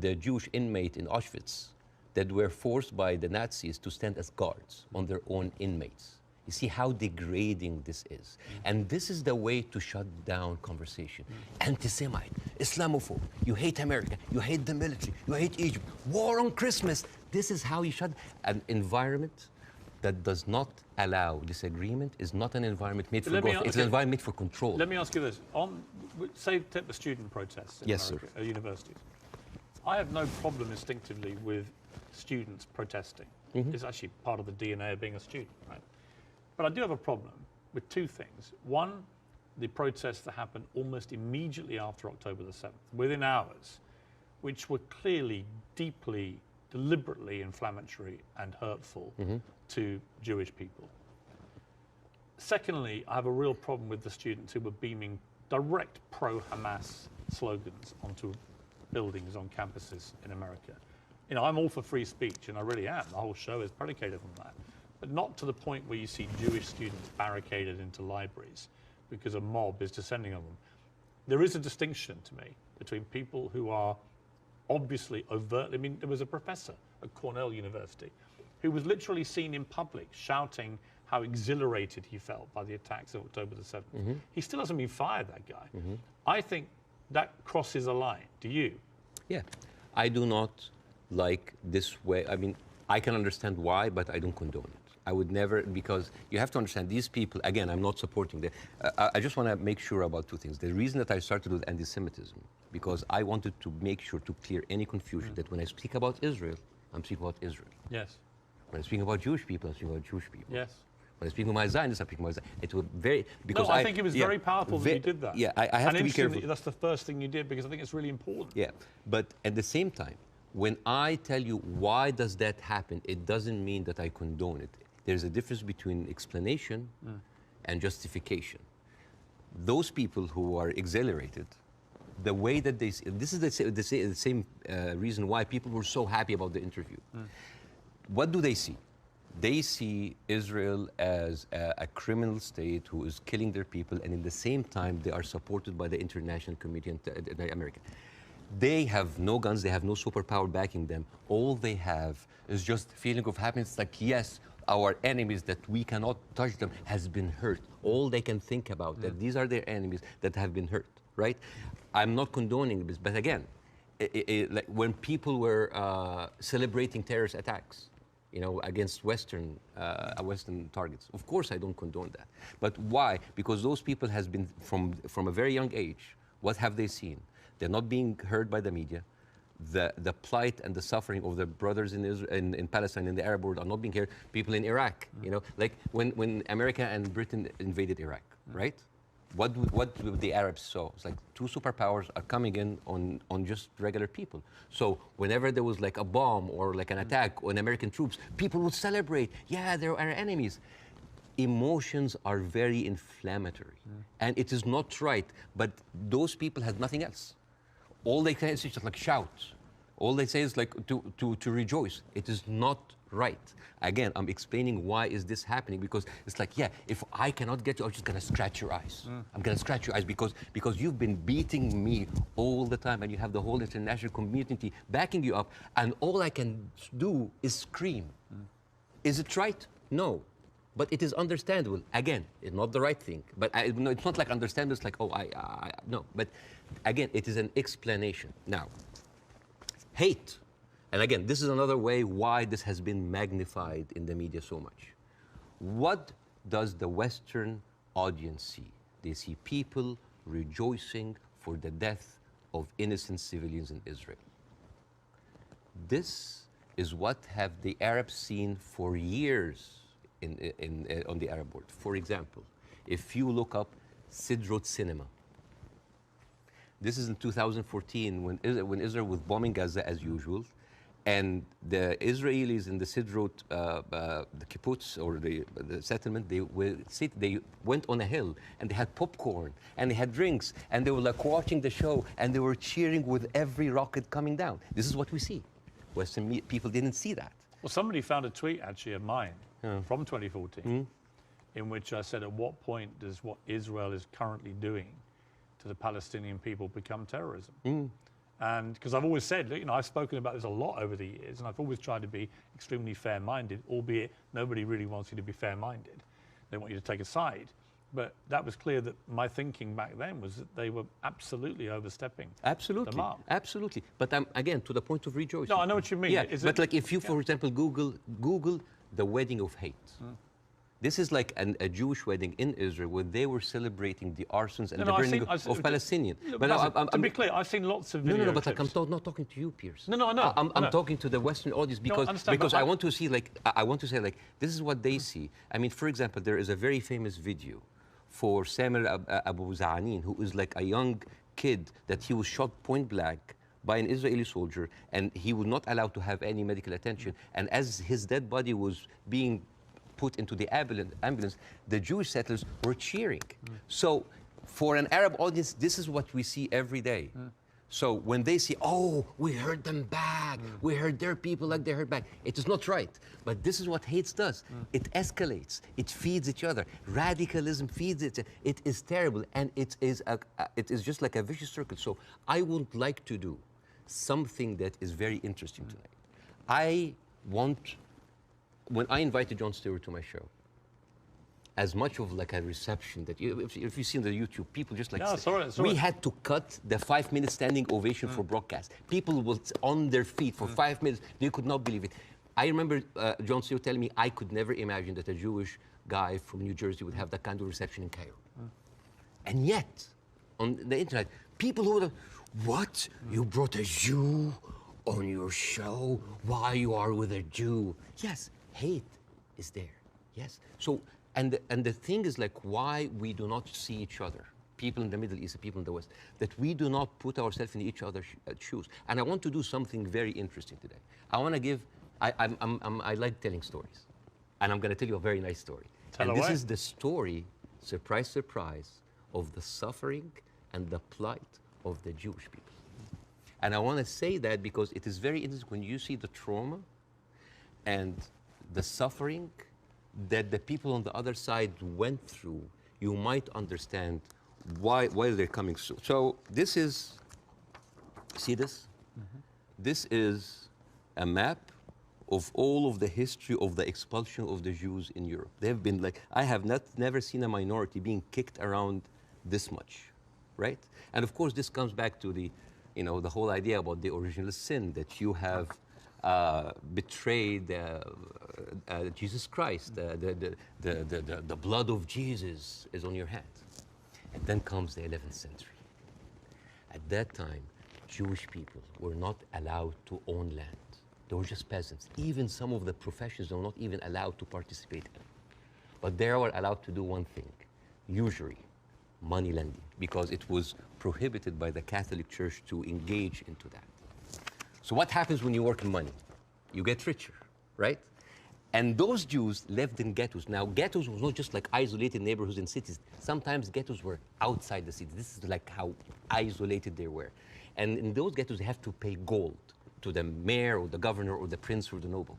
the Jewish inmate in Auschwitz that were forced by the Nazis to stand as guards on their own inmates. You see how degrading this is. And this is the way to shut down conversation. Anti-Semite, Islamophobe, you hate America, you hate the military, you hate Egypt, war on Christmas. This is how you shut an environment that does not allow disagreement is not an environment made But for let me growth. a- It's an okay. environment made for control. Let me ask you this. Say, take the student protests in Yes, America, at universities. I have no problem instinctively with students protesting. It's actually part of the DNA of being a student, right? But I do have a problem with two things. One, the protests that happened almost immediately after October the 7th, within hours, which were clearly, deeply, deliberately inflammatory and hurtful to Jewish people. Secondly, I have a real problem with the students who were beaming direct pro-Hamas slogans onto buildings on campuses in America. You know, I'm all for free speech, and I really am. The whole show is predicated on that. But not to the point where you see Jewish students barricaded into libraries because a mob is descending on them. There is a distinction to me between people who are obviously overtly, I mean, there was a professor at Cornell University who was literally seen in public shouting how exhilarated he felt by the attacks of October the 7th. He still hasn't been fired, that guy. I think that crosses a line. Do you? Yeah, I do not like this way. I mean, I can understand why, but I don't condone it. I would never, because you have to understand these people, again, I'm not supporting them. I just want to make sure about two things. The reason that I started with anti-Semitism, because I wanted to make sure to clear any confusion that when I speak about Israel, I'm speaking about Israel. Yes. When I speak about Jewish people, I'm speaking about Jewish people. Yes. When I speak about my Zionists, I'm speaking about Zionists. It was very, because No, I think it was very powerful that you did that. Yeah, I have and to be careful. That's the first thing you did, because I think it's really important. Yeah, but at the same time, when I tell you why does that happen, it doesn't mean that I condone it. There's a difference between explanation and justification. Those people who are exhilarated, the way that they, this is the same reason why people were so happy about the interview. What do they see? They see Israel as a criminal state who is killing their people, and in the same time, they are supported by the international community and America. They have no guns, they have no superpower backing them. All they have is just feeling of happiness, like, yes, our enemies that we cannot touch them has been hurt. All they can think about, that these are their enemies that have been hurt, right? I'm not condoning this, but again, like when people were celebrating terrorist attacks, you know, against Western targets. Of course, I don't condone that. But why? Because those people has been, from a very young age, what have they seen? They're not being heard by the media. The plight and the suffering of the brothers in Israel, in Palestine, in the Arab world are not being heard. People in Iraq, you know, like when America and Britain invaded Iraq, right? What the Arabs saw? It's like two superpowers are coming in on just regular people. So whenever there was like a bomb or like an attack on American troops, people would celebrate. Yeah, they're our enemies. Emotions are very inflammatory, and it is not right. But those people had nothing else. All they can is just like shout. All they say is like to rejoice. It is not right. Again, I'm explaining why is this happening, because it's like, yeah, if I cannot get you, I'm just gonna scratch your eyes. I'm gonna scratch your eyes because you've been beating me all the time, and you have the whole international community backing you up, and all I can do is scream. Is it right? No. But it is understandable. Again, it's not the right thing. But no, it's not like understandable. It's like, oh, no. But again, it is an explanation. Now, hate. And again, this is another way why this has been magnified in the media so much. What does the Western audience see? They see people rejoicing for the death of innocent civilians in Israel. This is what have the Arabs seen for years on the Arab world. For example, if you look up Sidrot cinema, this is in 2014 when Israel was bombing Gaza as usual, and the Israelis in the Sidrot, the kibbutz or the settlement, they went on a hill and they had popcorn and they had drinks and they were like watching the show and they were cheering with every rocket coming down. This is what we see. Western people didn't see that. Well, somebody found a tweet actually of mine from 2014 in which I said, at what point does what Israel is currently doing to the Palestinian people become terrorism? And because I've always said, you know, I've spoken about this a lot over the years, and I've always tried to be extremely fair-minded, albeit nobody really wants you to be fair-minded. They want you to take a side. But that was clear that my thinking back then was that they were absolutely overstepping the mark. Absolutely. But again, to the point of rejoicing. No, I know what you mean. Yeah, but like if you, for example, Google the wedding of hate. This is like a Jewish wedding in Israel where they were celebrating the arsons and the burning of Palestinians. To be clear, I've seen lots of videos. No, but I'm not talking to you, Piers. No, I know. I'm talking to the Western audience because I want to see, like, I want to say, like, this is what they see. I mean, for example, there is a very famous video for Samuel Abu Za'anin, who is like a young kid that he was shot point blank by an Israeli soldier, and he was not allowed to have any medical attention. And as his dead body was being put into the ambulance, the Jewish settlers were cheering. So for an Arab audience, this is what we see every day. So when they say, oh, we heard them back, we heard their people like they heard back, it is not right. But this is what hate does. It escalates, it feeds each other. Radicalism feeds it. It is terrible, and it is just like a vicious circle. So I would like to do something that is very interesting tonight. I want, when I invited Jon Stewart to my show, as much of like a reception that if you see on the YouTube, people just like, we had to cut the 5-minute standing ovation for broadcast. People were on their feet for 5 minutes. They could not believe it. I remember Jon Stewart telling me I could never imagine that a Jewish guy from New Jersey would have that kind of reception in Cairo. And yet, on the internet, people who would, what? You brought a Jew on your show? Why you are with a Jew? Yes, hate is there. Yes. So, and the thing is, like, why we do not see each other, people in the Middle East, people in the West, that we do not put ourselves in each other's shoes. And I want to do something very interesting today. I want to give, I like telling stories. And I'm going to tell you a very nice story. Tell away. This is the story, surprise, surprise, of the suffering and the plight of the Jewish people. And I want to say that because it is very interesting when you see the trauma and the suffering that the people on the other side went through, you might understand why they're coming. So this is, see this? This is a map of all of the history of the expulsion of the Jews in Europe. They've been like, I have never seen a minority being kicked around this much, right? And of course, this comes back to the, you know, the whole idea about the original sin, that you have betrayed Jesus Christ. The blood of Jesus is on your hand. And then comes the 11th century. At that time, Jewish people were not allowed to own land. They were just peasants. Even some of the professions they were not even allowed to participate in. But they were allowed to do one thing, usury, money lending, because it was prohibited by the Catholic Church to engage into that. So what happens when you work in money? You get richer, right? And those Jews lived in ghettos. Now, ghettos was not just like isolated neighborhoods in cities. Sometimes ghettos were outside the city. This is like how isolated they were. And in those ghettos, they have to pay gold to the mayor or the governor or the prince or the noble.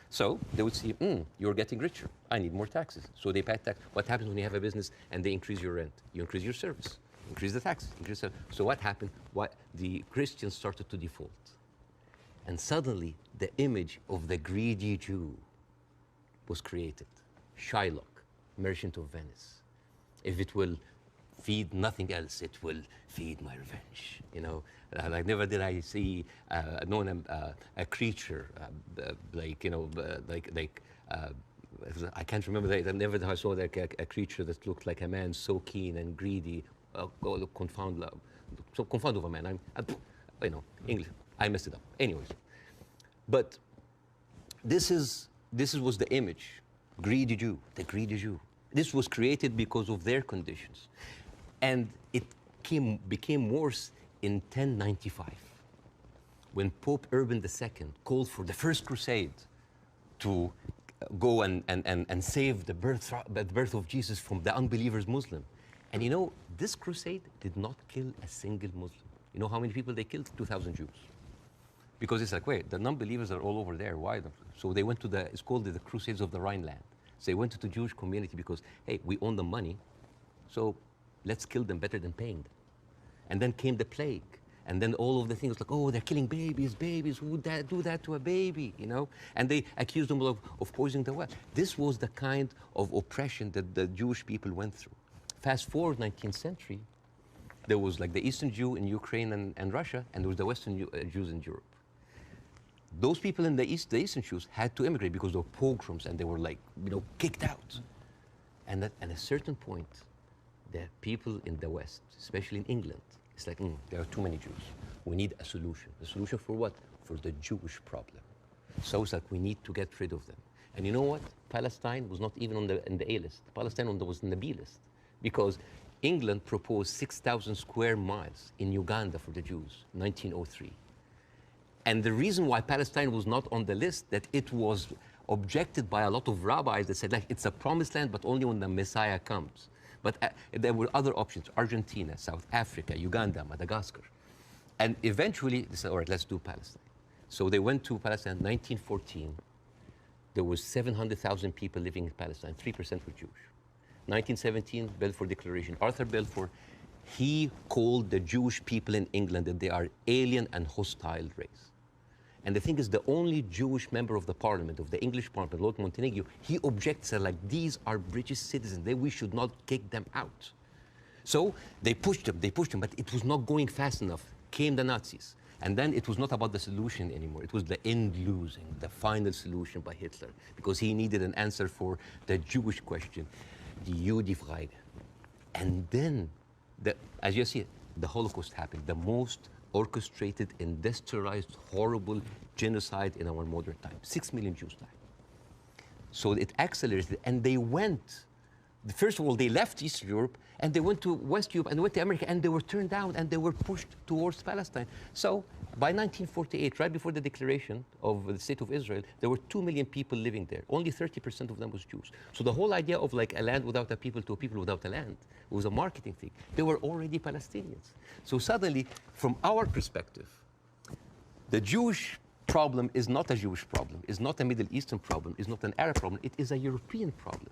So they would see, you're getting richer. I need more taxes. So they pay tax. What happens when you have a business and they increase your rent? You increase your service, increase the taxes. So what happened? The Christians started to default. And suddenly, the image of the greedy Jew was created. Shylock, merchant of Venice. If it will feed nothing else, it will feed my revenge. You know, like never did I see a creature like, you know, I can't remember that. Never did I saw like a creature that looked like a man so keen and greedy. Confound of a man. You know, English. I messed it up. Anyways, but this was the image, greedy Jew, the greedy Jew. This was created because of their conditions, and it became worse in 1095, when Pope Urban II called for the first crusade to go and save the birth of Jesus from the unbelievers Muslim. And you know, this crusade did not kill a single Muslim. You know how many people they killed? 2,000 Jews. Because it's like, wait, the non-believers are all over there. Why? So they went to it's called the Crusades of the Rhineland. So they went to the Jewish community because, hey, we own the money, so let's kill them better than paying them. And then came the plague. And then all of the things like, oh, they're killing babies, who would do that to a baby, you know? And they accused them of poisoning the well. This was the kind of oppression that the Jewish people went through. Fast forward 19th century, there was like the Eastern Jew in Ukraine and Russia, and there was the Western Jews in Europe. those people in the East, the Eastern Jews, had to immigrate because there were pogroms and they were like, kicked out. And at a certain point, the people in the West, especially in England, it's like, there are too many Jews. We need a solution. A solution for what? For the Jewish problem. So it's like we need to get rid of them. And you know what? Palestine was not even on the A list. Palestine was on the B list because England proposed 6,000 square miles in Uganda for the Jews, 1903. And the reason why Palestine was not on the list, that it was objected by a lot of rabbis that said, like, it's a promised land, but only when the Messiah comes. But there were other options: Argentina, South Africa, Uganda, Madagascar. And eventually they said, all right, let's do Palestine. So they went to Palestine in 1914. There was 700,000 people living in Palestine, 3% were Jewish. 1917, Balfour Declaration. Arthur Balfour, he called the Jewish people in England that they are alien and hostile race. And the thing is, the only Jewish member of the parliament, of the English parliament, Lord Montenegro, he objects, like, these are British citizens, we should not kick them out. So they pushed them, but it was not going fast enough. Came the Nazis. And then it was not about the solution anymore. It was the end losing, the final solution by Hitler, because he needed an answer for the Jewish question, the Judefrage. And then, as you see, the Holocaust happened, the most orchestrated, industrialized, horrible genocide in our modern time. 6 million Jews died. So it accelerated, and they went. First of all, they left Eastern Europe, and they went to West Europe, and went to America, and they were turned down, and they were pushed towards Palestine. So by 1948, right before the declaration of the State of Israel, there were 2 million people living there. Only 30% of them was Jews. So the whole idea of like a land without a people to a people without a land was a marketing thing. They were already Palestinians. So suddenly, from our perspective, the Jewish problem is not a Jewish problem, is not a Middle Eastern problem, is not an Arab problem, it is a European problem.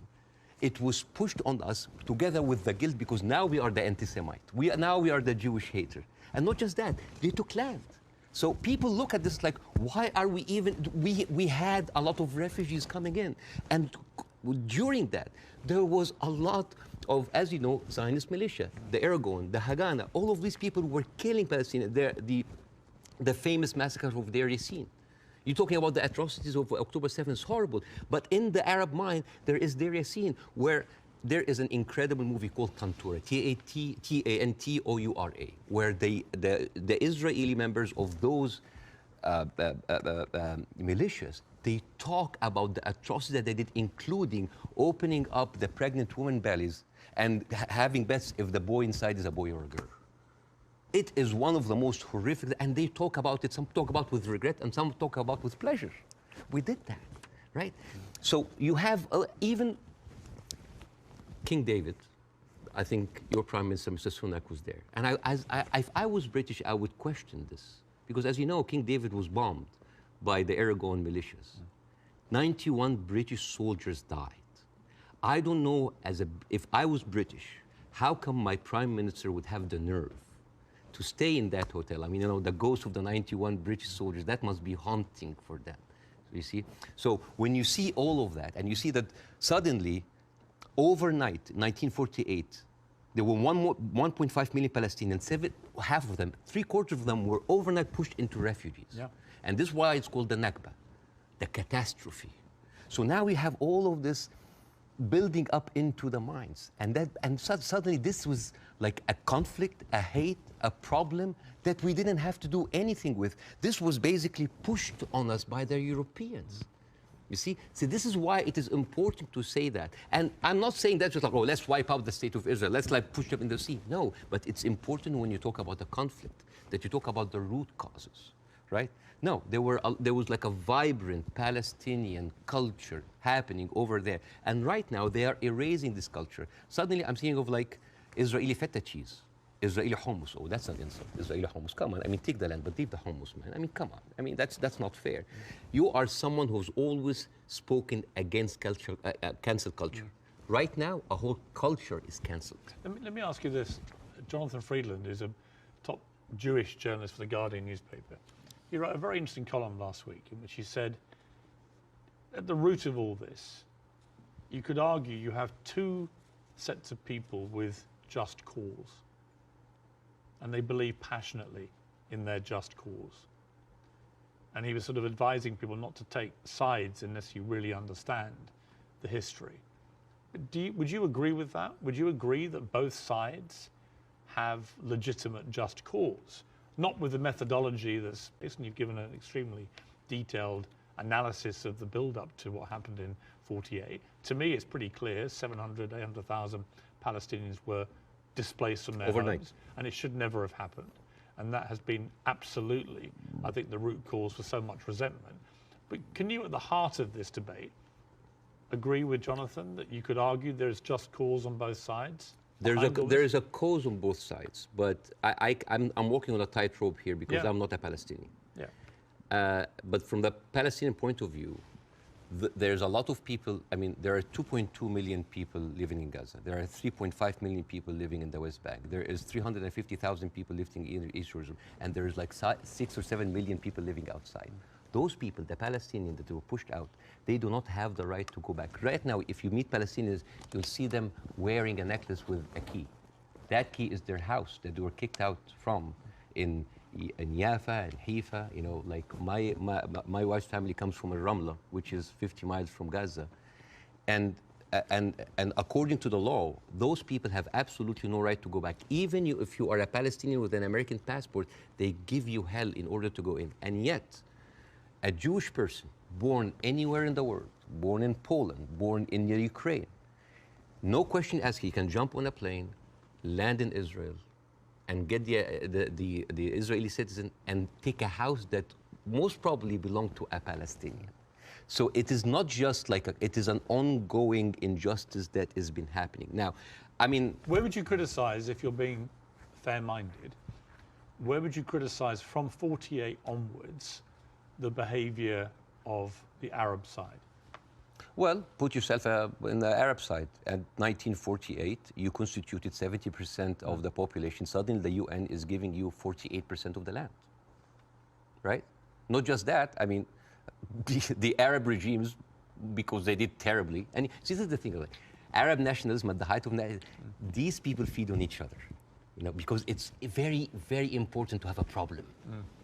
It was pushed on us together with the guilt because now we are the anti-Semite. Now we are the Jewish hater. And not just that, they took land. So people look at this like, why are we even, we had a lot of refugees coming in. And during that, there was a lot of, as you know, Zionist militia, the Aragon, the Haganah, all of these people were killing Palestinians. The famous massacre of Deir Yassin. You're talking about the atrocities of October 7th, it's horrible. But in the Arab mind, there is Deir Yassin, where there is an incredible movie called Tantoura, Tantoura, where the Israeli members of those militias, they talk about the atrocities that they did, including opening up the pregnant women's bellies and having bets if the boy inside is a boy or a girl. It is one of the most horrific, and they talk about it, some talk about with regret, and some talk about with pleasure. We did that, right? So you have even King David. I think your Prime Minister, Mr. Sunak, was there. And if I was British, I would question this. Because as you know, King David was bombed by the Aragon militias. 91 British soldiers died. I don't know, if I was British, how come my Prime Minister would have the nerve to stay in that hotel? I mean, you know, the ghost of the 91 British soldiers, that must be haunting for them. So you see? So when you see all of that, and you see that suddenly, overnight, 1948, there were 1.5 million Palestinians, half of them, 3/4 of them were overnight pushed into refugees. Yeah. And this is why it's called the Nakba, the catastrophe. So now we have all of this building up into the minds. And suddenly this was like a conflict, a hate, a problem that we didn't have to do anything with. This was basically pushed on us by the Europeans. You see? So this is why it is important to say that. And I'm not saying that just like, oh, let's wipe out the State of Israel, let's like push them in the sea. No, but it's important when you talk about the conflict, that you talk about the root causes, right? No, there was like a vibrant Palestinian culture happening over there. And right now they are erasing this culture. Suddenly I'm thinking of like Israeli feta cheese, Israeli hummus. Oh, that's an insult. Israeli hummus. Come on. I mean, take the land, but leave the hummus, man. I mean, come on. I mean, that's not fair. You are someone who's always spoken against culture, cancel culture. Right now, a whole culture is cancelled. Let me ask you this. Jonathan Friedland is a top Jewish journalist for the Guardian newspaper. He wrote a very interesting column last week in which he said, at the root of all this, you could argue you have two sets of people with just cause, and they believe passionately in their just cause. and he was sort of advising people not to take sides unless you really understand the history. Would you agree with that? Would you agree that both sides have legitimate just cause? Not with the methodology that's, you've given an extremely detailed analysis of the build-up to what happened in 48. To me, it's pretty clear 700, 800,000 Palestinians were displaced from their homes, and it should never have happened. And that has been absolutely, I think, the root cause for so much resentment. But can you, at the heart of this debate, agree with Jonathan that you could argue there's just cause on both sides? There is a cause on both sides, but I'm walking on a tightrope here because I'm not a Palestinian. Yeah. But from the Palestinian point of view, there's a lot of people. I mean, there are 2.2 million people living in Gaza. There are 3.5 million people living in the West Bank. There is 350,000 people living in East Jerusalem, and there is like 6 or 7 million people living outside. Those people, the Palestinians that were pushed out, they do not have the right to go back. Right now, if you meet Palestinians, you'll see them wearing a necklace with a key. That key is their house that they were kicked out from in Yafa and Haifa. You know, like my wife's family comes from Ramla, which is 50 miles from Gaza. And according to the law, those people have absolutely no right to go back. Even if you are a Palestinian with an American passport, they give you hell in order to go in. And yet, a Jewish person born anywhere in the world, born in Poland, born in Ukraine, no question asked, he can jump on a plane, land in Israel, and get the Israeli citizen and take a house that most probably belonged to a Palestinian. So it is not just like it is an ongoing injustice that has been happening. Now, I mean, where would you criticize, if you're being fair-minded, where would you criticize from 48 onwards the behavior of the Arab side? Well, put yourself in the Arab side. At 1948, you constituted 70% of the population. Suddenly, the UN is giving you 48% of the land, right? Not just that, I mean, the Arab regimes, because they did terribly, and see, this is the thing, like, Arab nationalism at the height of these people feed on each other. You know, because it's very, very important to have a problem.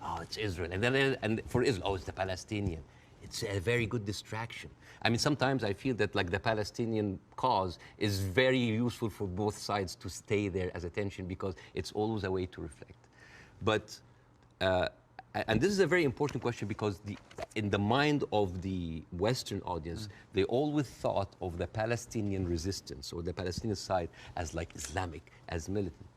Oh, it's Israel. And for Israel, oh, it's the Palestinian. It's a very good distraction. I mean, sometimes I feel that like the Palestinian cause is very useful for both sides to stay there as attention because it's always a way to reflect. But, and this is a very important question because in the mind of the Western audience, they always thought of the Palestinian resistance or the Palestinian side as like Islamic, as militant.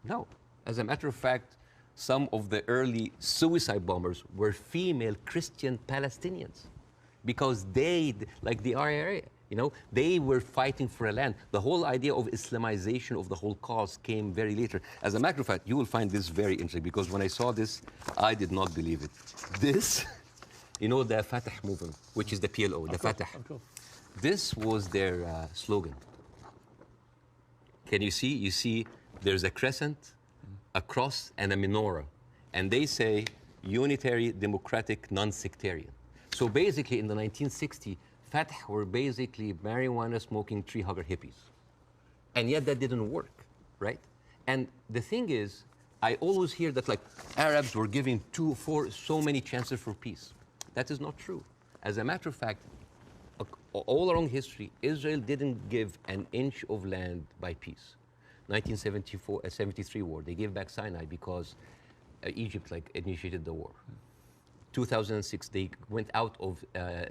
No. As a matter of fact, some of the early suicide bombers were female Christian Palestinians because they, like the RIA, you know, they were fighting for a land. The whole idea of Islamization of the whole cause came very later. As a matter of fact, you will find this very interesting because when I saw this, I did not believe it. This, you know, the Fatah movement, which is the PLO, the Fatah. This was their slogan. Can you see? You see there's a crescent, a cross, and a menorah. And they say unitary, democratic, non-sectarian. So basically in the 1960s, Fatah were basically marijuana-smoking, tree-hugger hippies. And yet that didn't work, right? And the thing is, I always hear that like Arabs were giving so many chances for peace. That is not true. As a matter of fact, all along history, Israel didn't give an inch of land by peace. 1973 war, they gave back Sinai because Egypt like initiated the war. 2006, they went out of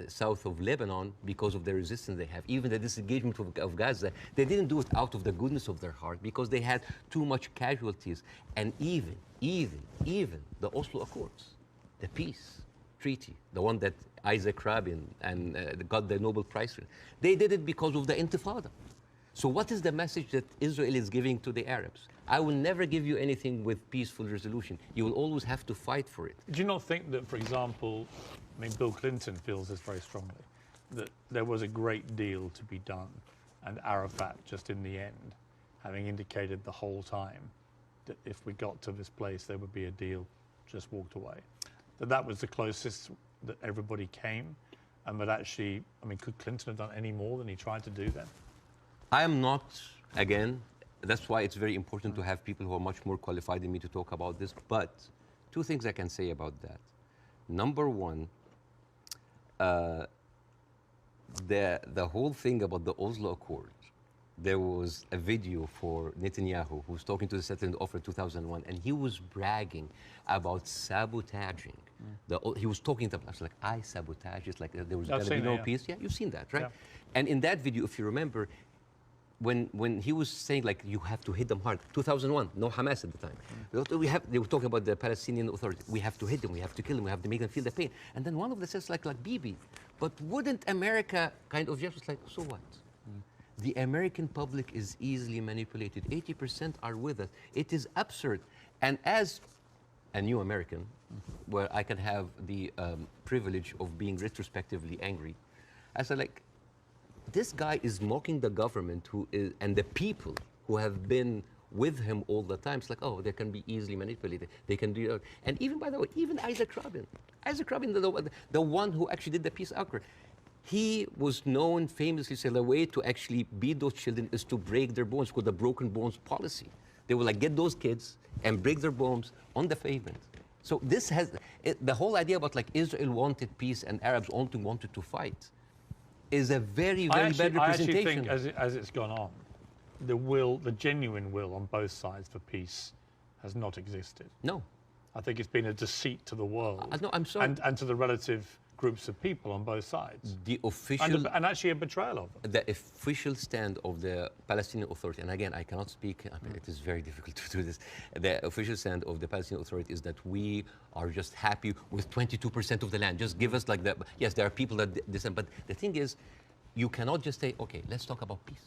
south of Lebanon because of the resistance they have. Even the disengagement of Gaza, they didn't do it out of the goodness of their heart because they had too much casualties. And even the Oslo Accords, the peace treaty, the one that Isaac Rabin and got the Nobel Prize for, they did it because of the Intifada. So what is the message that Israel is giving to the Arabs? I will never give you anything with peaceful resolution. You will always have to fight for it. Do you not think that, for example, I mean, Bill Clinton feels this very strongly, that there was a great deal to be done, and Arafat, just in the end, having indicated the whole time that if we got to this place, there would be a deal, just walked away. That was the closest that everybody came, and that actually, I mean, could Clinton have done any more than he tried to do then? I am not, again, that's why it's very important to have people who are much more qualified than me to talk about this. But two things I can say about that. Number one, the whole thing about the Oslo Accord, there was a video for Netanyahu who was talking to the settlement offer 2001, and he was bragging about sabotaging. He was talking to us like, I sabotage. It's like there was going to be no peace. Yeah, you've seen that, right? Yeah. And in that video, if you remember, when he was saying like you have to hit them hard, 2001, no Hamas at the time. They were talking about the Palestinian Authority. We have to hit them, we have to kill them, we have to make them feel the pain. And then one of them says like Bibi, but wouldn't America kind of just like, so what? The American public is easily manipulated. 80% are with us. It is absurd. And as a new American, where I can have the privilege of being retrospectively angry, I said like, this guy is mocking the government and the people who have been with him all the time. It's like, oh, they can be easily manipulated. They can do, and even, by the way, even Isaac Rabin, the one who actually did the peace accord, he was known famously, say, the way to actually beat those children is to break their bones, called the broken bones policy. They would like get those kids and break their bones on the pavement. So this has, the whole idea about like Israel wanted peace and Arabs only wanted to fight is a very, very bad representation. I actually think as it's gone on, the genuine will on both sides for peace has not existed. No. I think it's been a deceit to the world. No, I'm sorry. And to the relative groups of people on both sides. The official... And actually a betrayal of them. The official stand of the Palestinian Authority, and again, I cannot speak, I mean, it is very difficult to do this. The official stand of the Palestinian Authority is that we are just happy with 22% of the land. Just give us like the... Yes, there are people that dissent, but the thing is, you cannot just say, okay, let's talk about peace.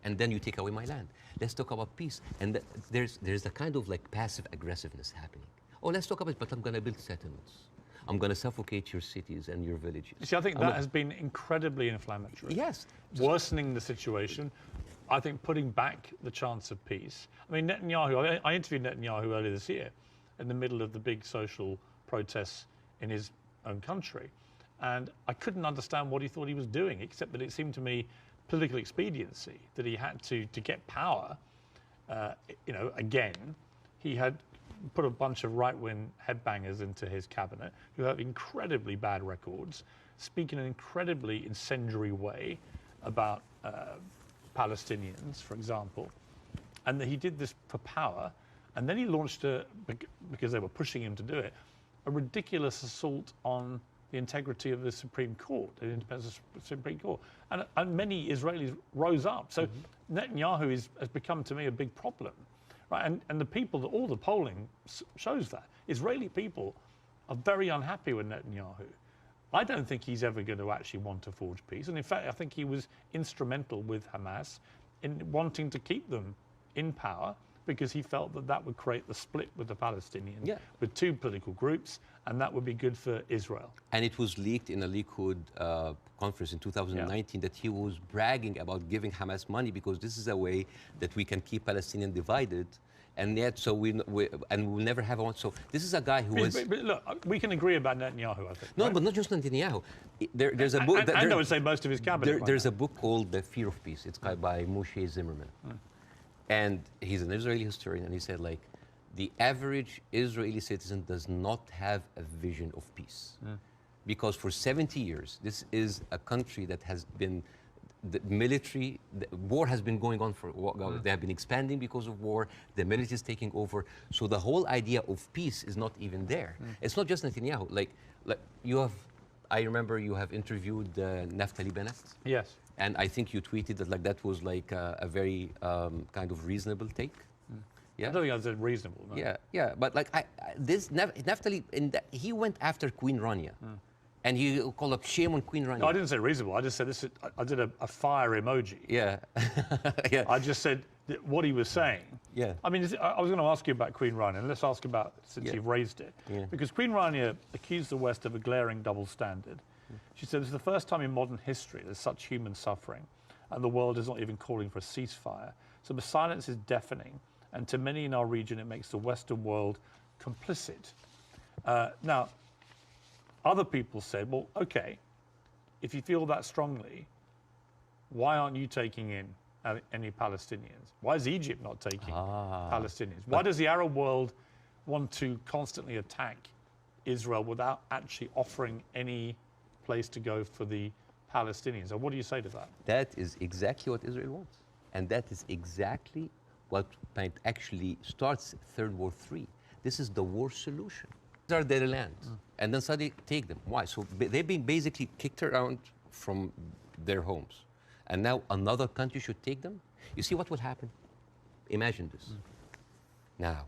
And then you take away my land. Let's talk about peace. And there's a kind of like passive aggressiveness happening. Oh, let's talk about it, but I'm going to build settlements. I'm going to suffocate your cities and your villages. You see, I think that has been incredibly inflammatory. Yes. Worsening the situation. I think putting back the chance of peace. I mean, Netanyahu, I interviewed Netanyahu earlier this year in the middle of the big social protests in his own country. And I couldn't understand what he thought he was doing, except that it seemed to me political expediency, that he had to get power, again, he had put a bunch of right-wing headbangers into his cabinet who have incredibly bad records, speak in an incredibly incendiary way about Palestinians, for example, and that he did this for power, and then he launched, because they were pushing him to do it, a ridiculous assault on the integrity of the Supreme Court, the independence of the Supreme Court. And many Israelis rose up. So Netanyahu has become, to me, a big problem. Right? And the people, all the polling shows that. Israeli people are very unhappy with Netanyahu. I don't think he's ever going to actually want to forge peace. And in fact, I think he was instrumental with Hamas in wanting to keep them in power, because he felt that that would create the split with the Palestinians, with two political groups, and that would be good for Israel. And it was leaked in a Likud conference in 2019 that he was bragging about giving Hamas money because this is a way that we can keep Palestinians divided, and yet we'll never have one. So this is a guy who was... But look, we can agree about Netanyahu, I think. No, right? but not just Netanyahu. There's a book... And I would say most of his cabinet. There's a book called The Fear of Peace. It's by Moshe Zimmerman. And he's an Israeli historian, and he said, like, the average Israeli citizen does not have a vision of peace. Because for 70 years, this is a country that has been, the war has been going on for, they have been expanding because of war, the military is taking over. So the whole idea of peace is not even there. It's not just Netanyahu. Like you have, I remember you have interviewed Naftali Bennett. Yes. And I think you tweeted that that was like a very kind of reasonable take. Yeah? I don't think I said reasonable. No. Yeah. But like this Naftali, he went after Queen Rania, and he called up shame on Queen Rania. No, I didn't say reasonable. I just said this. I did a fire emoji. Yeah. I just said what he was saying. Yeah. I mean, I was going to ask you about Queen Rania, and let's ask about since you've raised it, because Queen Rania accused the West of a glaring double standard. She said, "This is the first time in modern history there's such human suffering, and the world is not even calling for a ceasefire. So the silence is deafening, and to many in our region, it makes the Western world complicit." Now, other people said, well, okay, if you feel that strongly, why aren't you taking in any Palestinians? Why is Egypt not taking Palestinians? Why does the Arab world want to constantly attack Israel without actually offering any place to go for the Palestinians. So what do you say to that? That is exactly what Israel wants. And that is exactly what might actually starts Third War III. This is the war solution. These are their lands. And then suddenly take them. Why? So they've been basically kicked around from their homes. And now another country should take them? You see what will happen? Imagine this. Now,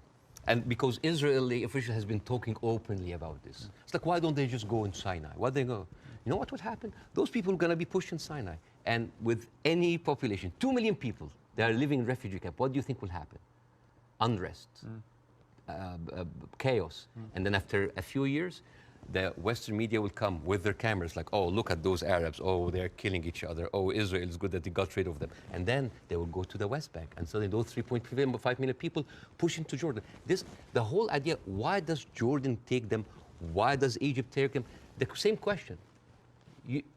and because Israeli official has been talking openly about this. It's like, why don't they just go in Sinai? Why they go? You know what would happen? Those people are going to be pushed in Sinai. And with any population, 2 million people, they are living in refugee camp. What do you think will happen? Unrest, chaos. And then after a few years, the Western media will come with their cameras like, oh, look at those Arabs. Oh, they're killing each other. Oh, Israel is good that they got rid of them. And then they will go to the West Bank. And suddenly those 3.5 million people push into Jordan. The whole idea, why does Jordan take them? Why does Egypt take them? The same question.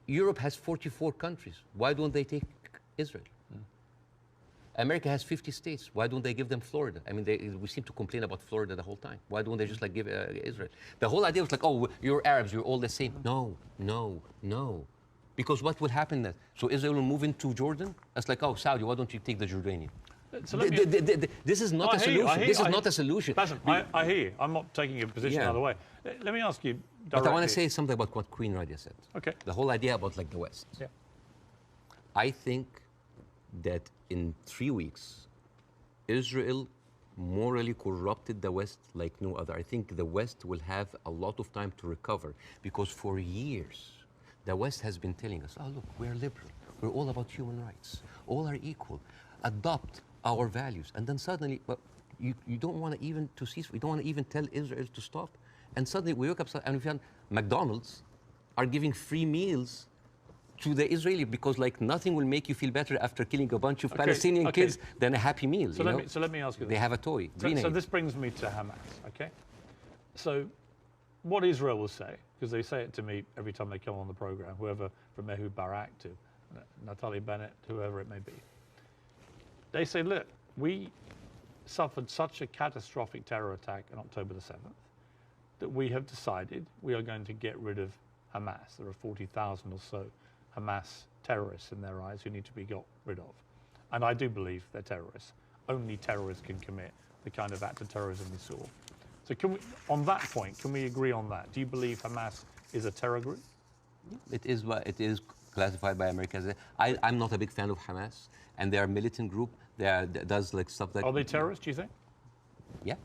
Europe has 44 countries. Why don't they take Israel? America has 50 states. Why don't they give them Florida? I mean, we seem to complain about Florida the whole time. Why don't they just like give Israel? The whole idea was like, oh, you're Arabs, you're all the same. No, no, no. Because what will happen then? So Israel will move into Jordan? That's like, oh, Saudi, why don't you take the Jordanian? So this is not a solution. This is not a solution. Bassem, I hear you. I'm not taking a position either way. Let me ask you directly. But I want to say something about what Queen Radia said. Okay. The whole idea about like the West. Yeah. I think that in 3 weeks, Israel morally corrupted the West like no other. I think the West will have a lot of time to recover because for years, the West has been telling us, oh, look, we're liberal. We're all about human rights. All are equal. Adopt our values. And then suddenly, well, you don't want to even to cease. We don't want to even tell Israel to stop. And suddenly we woke up and we found McDonald's are giving free meals to the Israeli because like nothing will make you feel better after killing a bunch of Palestinian kids than a Happy Meal. So let me ask you this. They have a toy. So this brings me to Hamas, okay? So what Israel will say, because they say it to me every time they come on the program, whoever from Ehud Barak to Naftali Bennett, whoever it may be, they say, look, we suffered such a catastrophic terror attack on October the 7th that we have decided we are going to get rid of Hamas. There are 40,000 or so Hamas terrorists in their eyes who need to be got rid of. And I do believe they're terrorists. Only terrorists can commit the kind of act of terrorism we saw. So can we, on that point, can we agree on that? Do you believe Hamas is a terror group? It is classified by America as I'm not a big fan of Hamas, and they are a militant group. That does like stuff that. Are they terrorists, do you think? Yeah.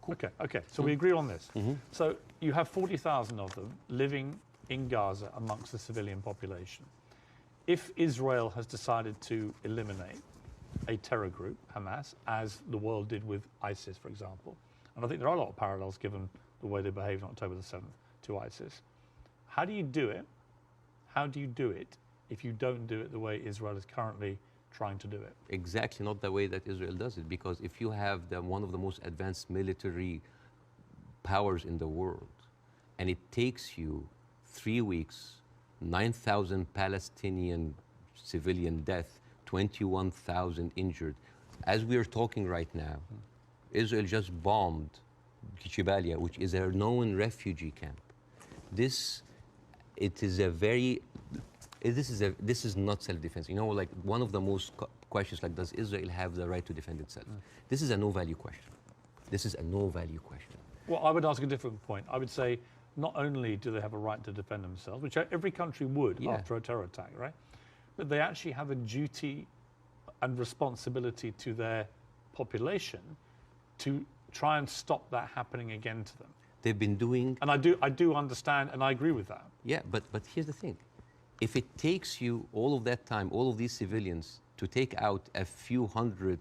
Cool. Okay. So we agree on this. So you have 40,000 of them living in Gaza amongst the civilian population. If Israel has decided to eliminate a terror group, Hamas, as the world did with ISIS, for example, and I think there are a lot of parallels given the way they behaved on October the 7th to ISIS, how do you do it? How do you do it if you don't do it the way Israel is currently trying to do it? Exactly not the way that Israel does it, because if you have one of the most advanced military powers in the world, and it takes you 3 weeks, 9,000 Palestinian civilian death, 21,000 injured. As we are talking right now, Israel just bombed Jabalia, which is a known refugee camp. This is not self-defense. You know, like one of the most questions, like, does Israel have the right to defend itself? This is a no-value question. This is a no-value question. Well, I would ask a different point. I would say, not only do they have a right to defend themselves, which every country would after a terror attack, right? But they actually have a duty and responsibility to their population to try and stop that happening again to them. They've been doing... And I do understand, and I agree with that. Yeah, but here's the thing. If it takes you all of that time, all of these civilians, to take out a few hundred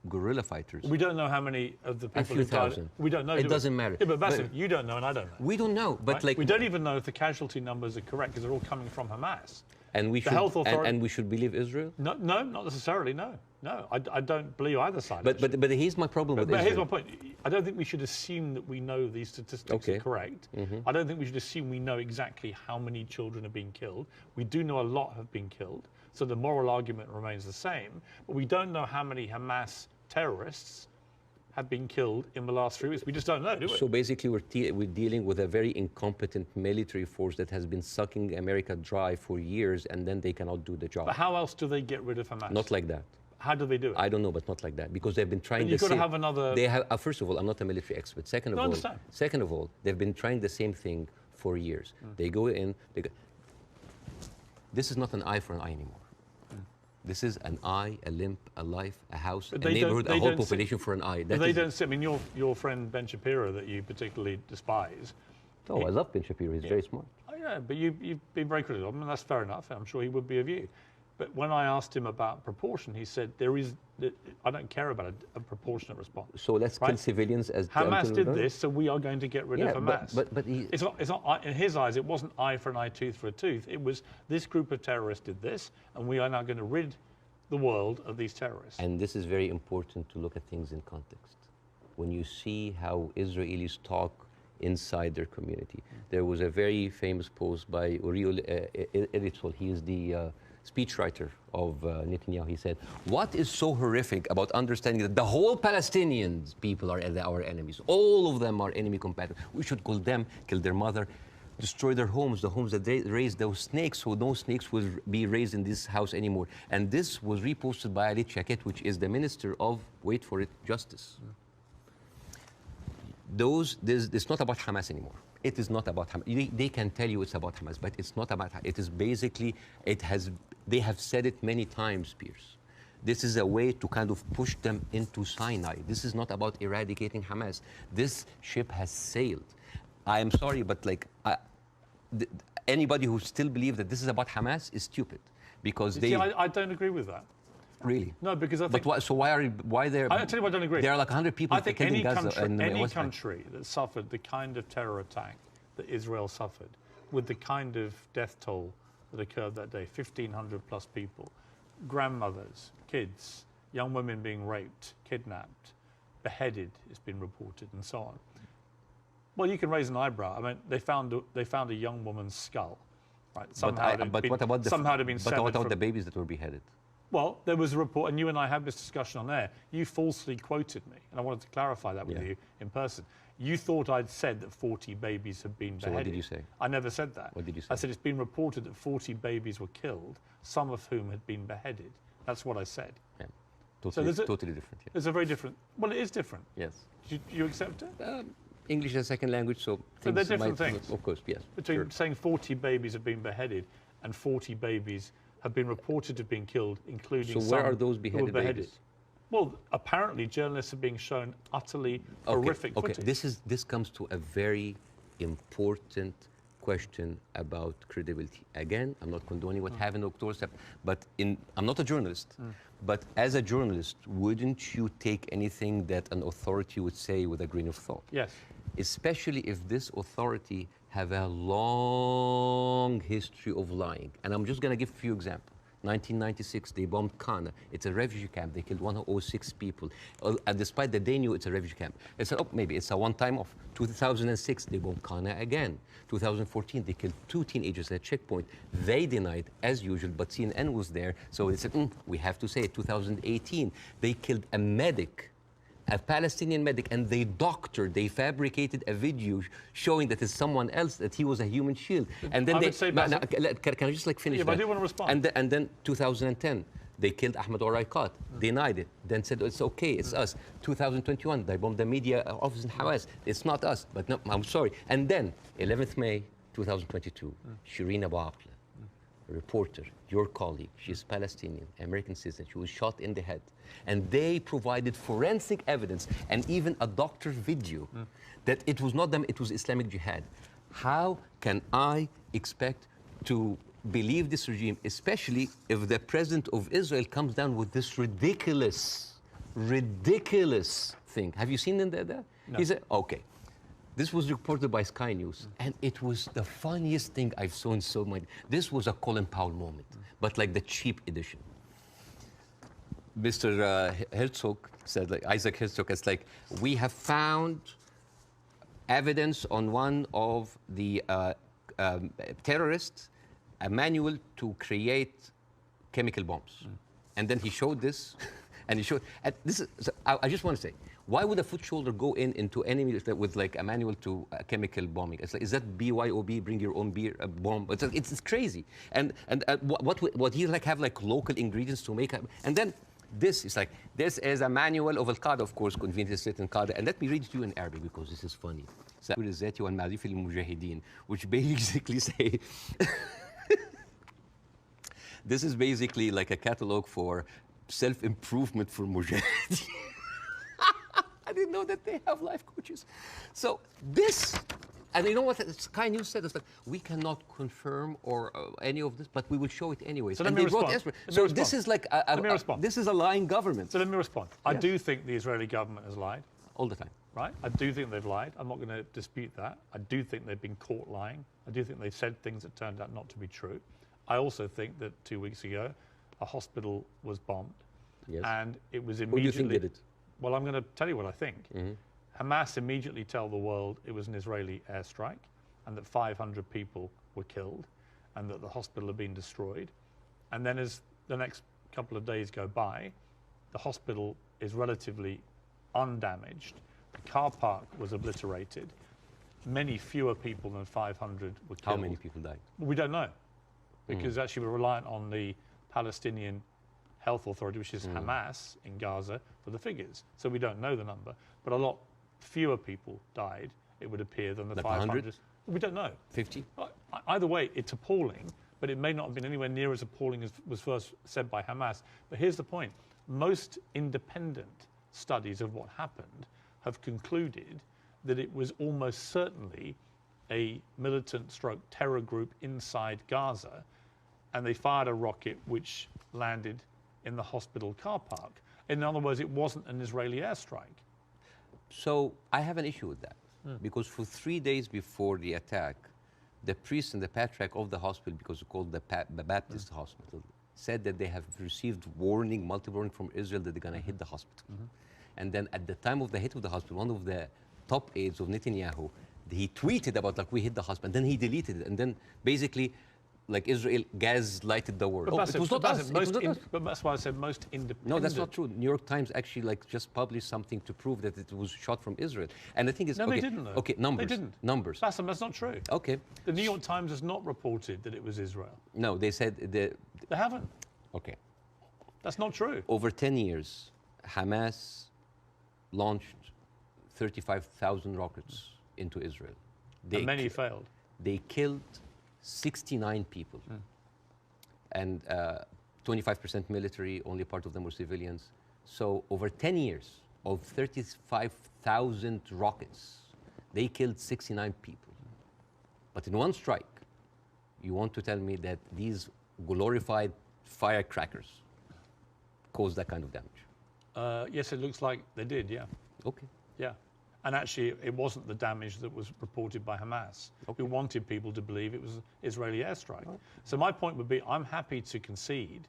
guerrilla fighters... We don't know how many of the people... A few thousand. We don't know. It doesn't matter. Yeah, but Bassem, you don't know and I don't know. We don't know, but like... We don't even know if the casualty numbers are correct because they're all coming from Hamas. And we and we should believe Israel? No, not necessarily, no. No, I don't believe either side. But here's my problem with Israel. But here's my point. I don't think we should assume that we know these statistics are correct. I don't think we should assume we know exactly how many children are being killed. We do know a lot have been killed, so the moral argument remains the same. But we don't know how many Hamas terrorists have been killed in the last 3 weeks? We just don't know, do we? So basically, we're dealing with a very incompetent military force that has been sucking America dry for years, and then they cannot do the job. But how else do they get rid of Hamas? Not like that. How do they do it? I don't know, but not like that, because they've been trying. But you've got to have another. They have. First of all, I'm not a military expert. Second of all, they've been trying the same thing for years. They go in. This is not an eye for an eye anymore. This is an eye, a limb, a life, a house, a neighborhood, a whole population for an eye. They don't see. I mean, your friend Ben Shapiro, that you particularly despise. Oh, I love Ben Shapiro. He's very smart. Oh, yeah, but you've been very critical of him, and that's fair enough. I'm sure he would be of you. But when I asked him about proportion, he said I don't care about a proportionate response. So let's kill civilians as Hamas did this, so we are going to get rid of Hamas. But it's not in his eyes. It wasn't eye for an eye, tooth for a tooth. It was this group of terrorists did this, and we are now going to rid the world of these terrorists. And this is very important to look at things in context. When you see how Israelis talk inside their community, there was a very famous post by Uriel Eritzol. He is the speechwriter of Netanyahu. He said, "What is so horrific about understanding that the whole Palestinian people are our enemies? All of them are enemy combatants. We should kill them, kill their mother, destroy their homes, the homes that they raised those snakes, so no snakes will be raised in this house anymore." And this was reposted by Ali Chaket, which is the minister of, wait for it, justice. It's not about Hamas anymore. It is not about Hamas. They can tell you it's about Hamas, but it's not about. It is basically. They have said it many times, Piers. This is a way to kind of push them into Sinai. This is not about eradicating Hamas. This ship has sailed. I am sorry, but anybody who still believes that this is about Hamas is stupid, because they. See, I don't agree with that. Really? No, because I think. But why there? I tell you why I don't agree. There are like 100 people. I think killed in Gaza any country that suffered the kind of terror attack that Israel suffered, with the kind of death toll that occurred that day, 1,500 plus people, grandmothers, kids, young women being raped, kidnapped, beheaded, it's been reported, and so on. Well, you can raise an eyebrow. I mean, they found a young woman's skull, right? But what about the babies that were beheaded? Well, there was a report, and you and I had this discussion on air. You falsely quoted me, and I wanted to clarify that with you in person. You thought I'd said that 40 babies had been beheaded. So what did you say? I never said that. What did you say? I said it's been reported that 40 babies were killed, some of whom had been beheaded. That's what I said. Yeah. Totally different. Yeah. It's a very different. Well, it is different. Yes. Do you accept it? English is a second language, so they're different things. Of course, yes. Between saying 40 babies have been beheaded and 40 babies have been reported to have been killed, including some. So where are those beheaded babies? Well, apparently journalists are being shown utterly horrific footage. This comes to a very important question about credibility. Again, I'm not condoning what happened on October 7th, but I'm not a journalist. But as a journalist, wouldn't you take anything that an authority would say with a grain of thought? Yes. Especially if this authority have a long history of lying. And I'm just going to give a few examples. 1996, they bombed Kana. It's a refugee camp. They killed 106 people. Despite that they knew it's a refugee camp. They said, oh, maybe it's a one-time off. 2006, they bombed Kana again. 2014, they killed 2 teenagers at a checkpoint. They denied, as usual, but CNN was there. So they said, we have to say it. 2018, they killed a medic, a Palestinian medic, and they fabricated a video showing that it's someone else, that he was a human shield. And then can I just finish that? I do want to respond. And then 2010, they killed Ahmed Oraikat, denied it, then said, it's okay, it's us. 2021, they bombed the media office in Hamas. It's not us, but no, I'm sorry. And then 11th May 2022, Shireen Abu Akleh, a reporter, your colleague, she's Palestinian, American citizen, she was shot in the head. And they provided forensic evidence and even a doctor's video that it was not them, it was Islamic Jihad. How can I expect to believe this regime, especially if the president of Israel comes down with this ridiculous thing? Have you seen that? No. He said, okay. This was reported by Sky News, and it was the funniest thing I've seen so much. This was a Colin Powell moment, but like the cheap edition. Mr. Herzog said, Isaac Herzog, it's we have found evidence on one of the terrorists, a manual to create chemical bombs. And then he showed this, and he showed, and this is, so I just want to say, Why would a foot soldier go into enemy with like a manual to chemical bombing? It's like, is that BYOB, bring your own beer, bomb? It's crazy. And what he like have like local ingredients to make, and then this is like, this is a manual of Al-Qaeda, of course, conveniently written Qaeda. And let me read it to you in Arabic because this is funny. Which basically say, this is basically like a catalog for self-improvement for mujahideen. I didn't know that they have life coaches. So this, and you know what Sky News said? It's like, we cannot confirm or any of this, but we will show it anyways. So let me respond. So this is like, this is a lying government. So let me respond. Yes. I do think the Israeli government has lied. All the time. Right? I do think they've lied. I'm not going to dispute that. I do think they've been caught lying. I do think they've said things that turned out not to be true. I also think that 2 weeks ago, a hospital was bombed. Yes. And it was Who immediately... do you think did it? Well, I'm going to tell you what I think. Hamas immediately tell the world it was an Israeli airstrike and that 500 people were killed and that the hospital had been destroyed. And then as the next couple of days go by, the hospital is relatively undamaged. The car park was obliterated. Many fewer people than 500 were killed. How many people died? Well, we don't know because actually we're reliant on the Palestinian Health Authority, which is Hamas in Gaza, for the figures. So we don't know the number, but a lot fewer people died, it would appear, than the like 500. 100? We don't know. 50? Either way, it's appalling, but it may not have been anywhere near as appalling as was first said by Hamas. But here's the point. Most independent studies of what happened have concluded that it was almost certainly a militant stroke terror group inside Gaza, and they fired a rocket which landed in the hospital car park. In other words, it wasn't an Israeli airstrike. So I have an issue with that because for 3 days before the attack, the priest and the patriarch of the hospital, because it's called the Baptist hospital, said that they have received multiple warning from Israel that they're going to hit the hospital. And then at the time of the hit of the hospital, one of the top aides of Netanyahu, he tweeted about like we hit the hospital, and then he deleted it, and then basically like Israel gaslighted the world. But It was not us. But that's why I said most independent. No, that's not true. New York Times actually like just published something to prove that it was shot from Israel. And the thing is, No, okay, they didn't. Though. Okay, numbers. They didn't. Numbers. Bassem, that's not true. Okay. The New York Times has not reported that it was Israel. No, they said They haven't. Okay. That's not true. Over 10 years, Hamas launched 35,000 rockets into Israel. And many failed. They killed 69 people. And 25% military, only part of them were civilians. So over 10 years of 35,000 rockets, they killed 69 people. But in one strike, you want to tell me that these glorified firecrackers caused that kind of damage? Yes, it looks like they did, yeah. Okay. Yeah. And actually, it wasn't the damage that was reported by Hamas, who wanted people to believe it was an Israeli airstrike. Right. So my point would be, I'm happy to concede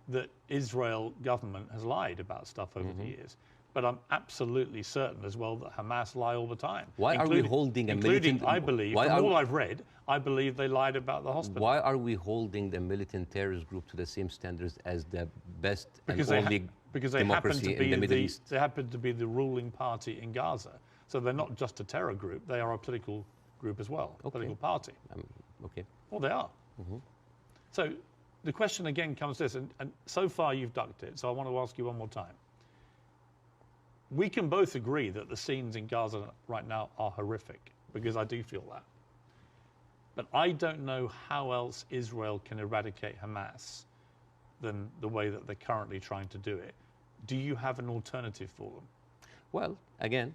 that Israel government has lied about stuff over the years. But I'm absolutely certain as well that Hamas lie all the time. Why are we holding a militant... I believe, from all I've read, I believe they lied about the hospital. Why are we holding the militant terrorist group to the same standards as the best and only democracy in the Middle East? They happen to be the ruling party in Gaza. So they're not just a terror group, they are a political group as well, a political party. Okay. Well, they are. So the question again comes this, and so far you've ducked it, so I want to ask you one more time. We can both agree that the scenes in Gaza right now are horrific, because I do feel that. But I don't know how else Israel can eradicate Hamas than the way that they're currently trying to do it. Do you have an alternative for them? Well, again,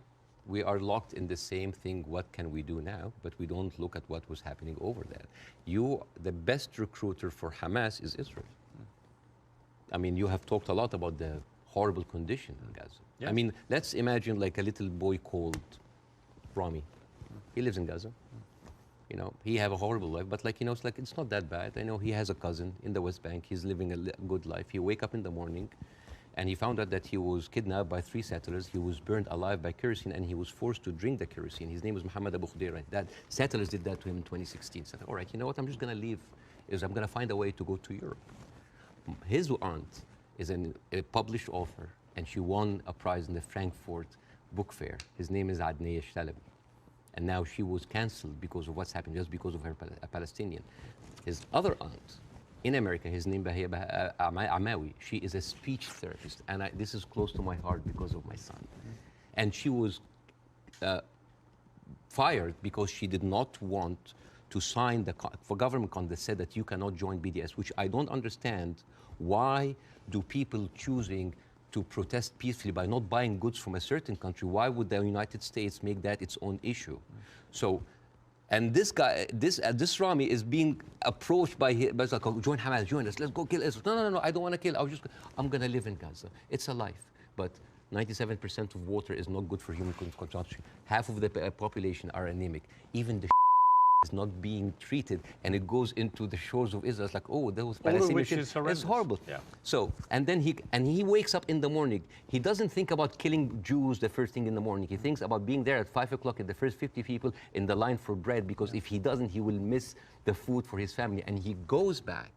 we are locked in the same thing, what can we do now? But we don't look at what was happening over there. The best recruiter for Hamas is Israel. I mean, you have talked a lot about the horrible condition in Gaza. Yes. I mean, let's imagine like a little boy called Rami. He lives in Gaza. You know, he have a horrible life, but like, you know, it's not that bad. I know he has a cousin in the West Bank. He's living a good life. He wake up in the morning and he found out that he was kidnapped by 3 settlers. He was burned alive by kerosene and he was forced to drink the kerosene. His name was Muhammad Abu Khudaira. That settlers did that to him in 2016. Said, all right, you know what, I'm just gonna leave. I'm gonna find a way to go to Europe. His aunt is a published author and she won a prize in the Frankfurt book fair. His name is Adniyah Shtalabi. And now she was canceled because of what's happened, just because of her a Palestinian. His other aunt in America, his name Amawi, she is a speech therapist. And this is close to my heart because of my son. And she was fired because she did not want to sign the for government contract that said that you cannot join BDS, which I don't understand. Why do people choosing to protest peacefully by not buying goods from a certain country? Why would the United States make that its own issue? So, and this guy, this Rami is being approached by like, oh, join Hamas, join us, let's go kill Israel. No, I don't want to kill. I'm going to live in Gaza. It's a life, but 97% of water is not good for human consumption. Half of the population are anemic. Even the is not being treated, and it goes into the shores of Israel. It's like, oh, those Palestinians. It's horrible. Yeah. So, and then he wakes up in the morning. He doesn't think about killing Jews the first thing in the morning. He thinks about being there at 5 o'clock at the first 50 people in the line for bread, because if he doesn't, he will miss the food for his family. And he goes back,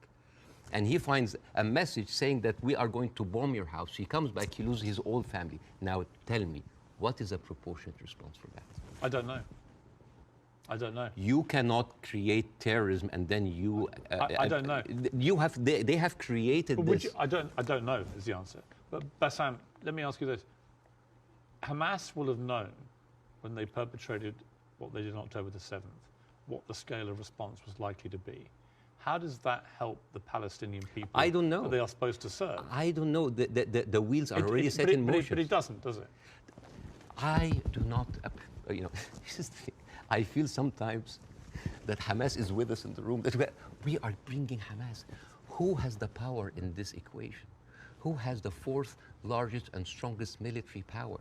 and he finds a message saying that we are going to bomb your house. He comes back, he loses his whole family. Now, tell me, what is a proportionate response for that? I don't know. I don't know. You cannot create terrorism and then you. I don't know. You have. They have created this. I don't know is the answer. But Bassem, let me ask you this: Hamas will have known when they perpetrated what they did on October the 7th, what the scale of response was likely to be. How does that help the Palestinian people? I don't know. That they are supposed to serve. I don't know. The wheels are already set in motion. But it doesn't, does it? I do not. You know, this is the thing. I feel sometimes that Hamas is with us in the room, that we are bringing Hamas. Who has the power in this equation? Who has the fourth largest and strongest military power?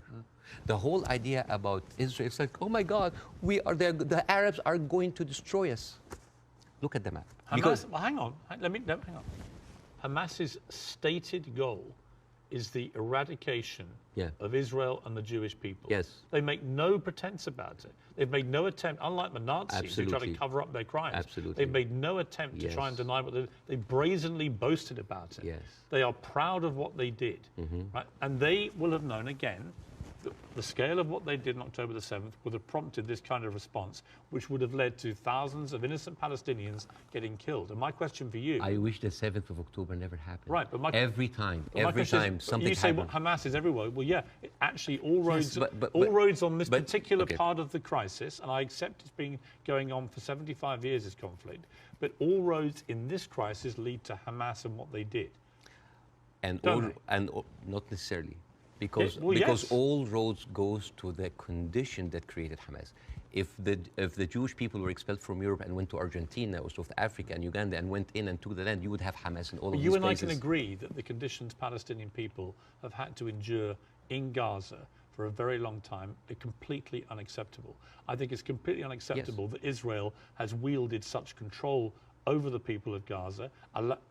The whole idea about Israel, it's like, oh my God, the Arabs are going to destroy us. Look at the map. Hamas, well, hang on, hang on. Hamas's stated goal is the eradication of Israel and the Jewish people. Yes. They make no pretense about it. They've made no attempt, unlike the Nazis who try to cover up their crimes. Absolutely. They've made no attempt to try and deny what they brazenly boasted about it. Yes. They are proud of what they did. Right? And they will have known, again, the scale of what they did on October the 7th would have prompted this kind of response, which would have led to thousands of innocent Palestinians getting killed. And my question for you... I wish the 7th of October never happened. Right, but every time something happens. You say Hamas is everywhere. Well, yeah, actually all roads, all roads on this particular part of the crisis, and I accept it's been going on for 75 years, this conflict, but all roads in this crisis lead to Hamas and what they did. And not necessarily. Because yes. all roads goes to the condition that created Hamas. If the Jewish people were expelled from Europe and went to Argentina or South Africa and Uganda and went in and took the land, you would have Hamas in all of these places. You and I can agree that the conditions Palestinian people have had to endure in Gaza for a very long time are completely unacceptable. I think it's completely unacceptable that Israel has wielded such control over the people of Gaza,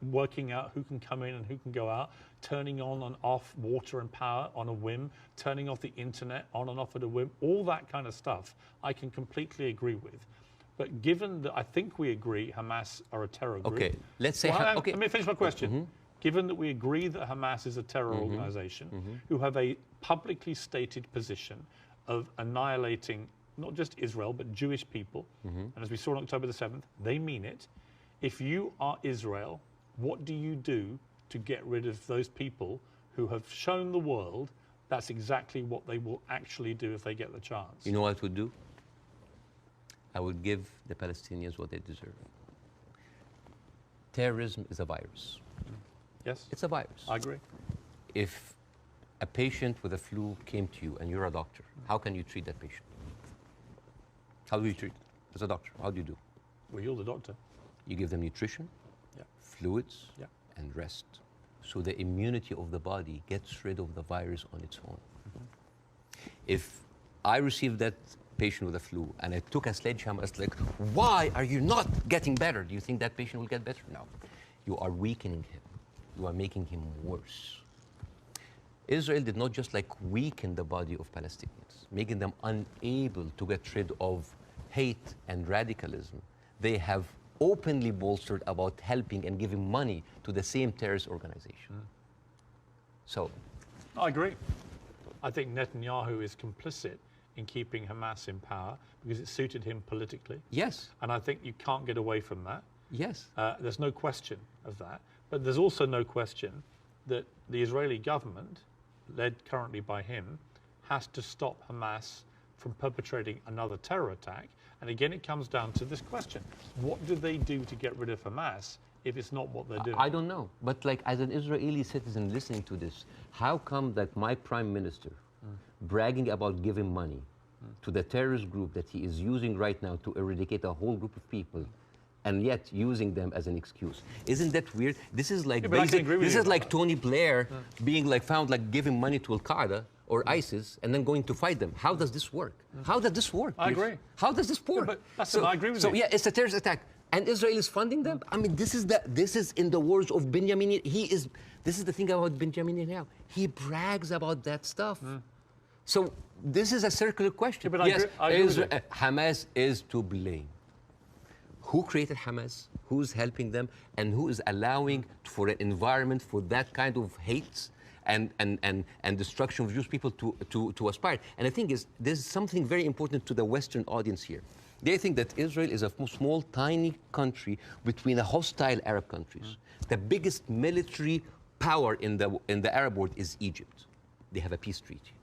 working out who can come in and who can go out, turning on and off water and power on a whim, turning off the internet on and off at a whim, all that kind of stuff I can completely agree with. But given that I think we agree Hamas are a terror group... Okay, let's say... Let me finish my question. Given that we agree that Hamas is a terror organization who have a publicly stated position of annihilating not just Israel, but Jewish people, and as we saw on October the 7th, they mean it. If you are Israel, what do you do to get rid of those people who have shown the world that's exactly what they will actually do if they get the chance? You know what I would do? I would give the Palestinians what they deserve. Terrorism is a virus. Yes. It's a virus. I agree. If a patient with a flu came to you and you're a doctor, how can you treat that patient? How do you treat it as a doctor? How do you do? Well, you're the doctor. You give them nutrition, fluids, and rest. So the immunity of the body gets rid of the virus on its own. If I received that patient with a flu and I took a sledgehammer, it's like, why are you not getting better? Do you think that patient will get better? No. You are weakening him. You are making him worse. Israel did not just weaken the body of Palestinians, making them unable to get rid of hate and radicalism. They have openly bolstered about helping and giving money to the same terrorist organization. So, I agree. I think Netanyahu is complicit in keeping Hamas in power because it suited him politically. Yes. And I think you can't get away from that. Yes. There's no question of that. But there's also no question that the Israeli government, led currently by him, has to stop Hamas from perpetrating another terror attack. And again, it comes down to this question. What do they do to get rid of Hamas if it's not what they're doing? I don't know. But like, as an Israeli citizen listening to this, how come that my prime minister bragging about giving money to the terrorist group that he is using right now to eradicate a whole group of people, and yet using them as an excuse? Isn't that weird? This is like this is like Tony Blair being like found like giving money to Al-Qaeda or ISIS and then going to fight them. How does this work? How does this work? I agree. How does this work? Yeah, but I agree with you. So yeah, it's a terrorist attack, and Israel is funding them. I mean, this is in the words of Benjamin. This is the thing about Benjamin Netanyahu. He brags about that stuff. So this is a circular question. Yeah, but yes, I agree with you. Hamas is to blame. Who created Hamas? Who's helping them? And who is allowing for an environment for that kind of hate and destruction of Jewish people to aspire? And the thing is, there's something very important to the Western audience here. They think that Israel is a small, tiny country between the hostile Arab countries. The biggest military power in the Arab world is Egypt. They have a peace treaty.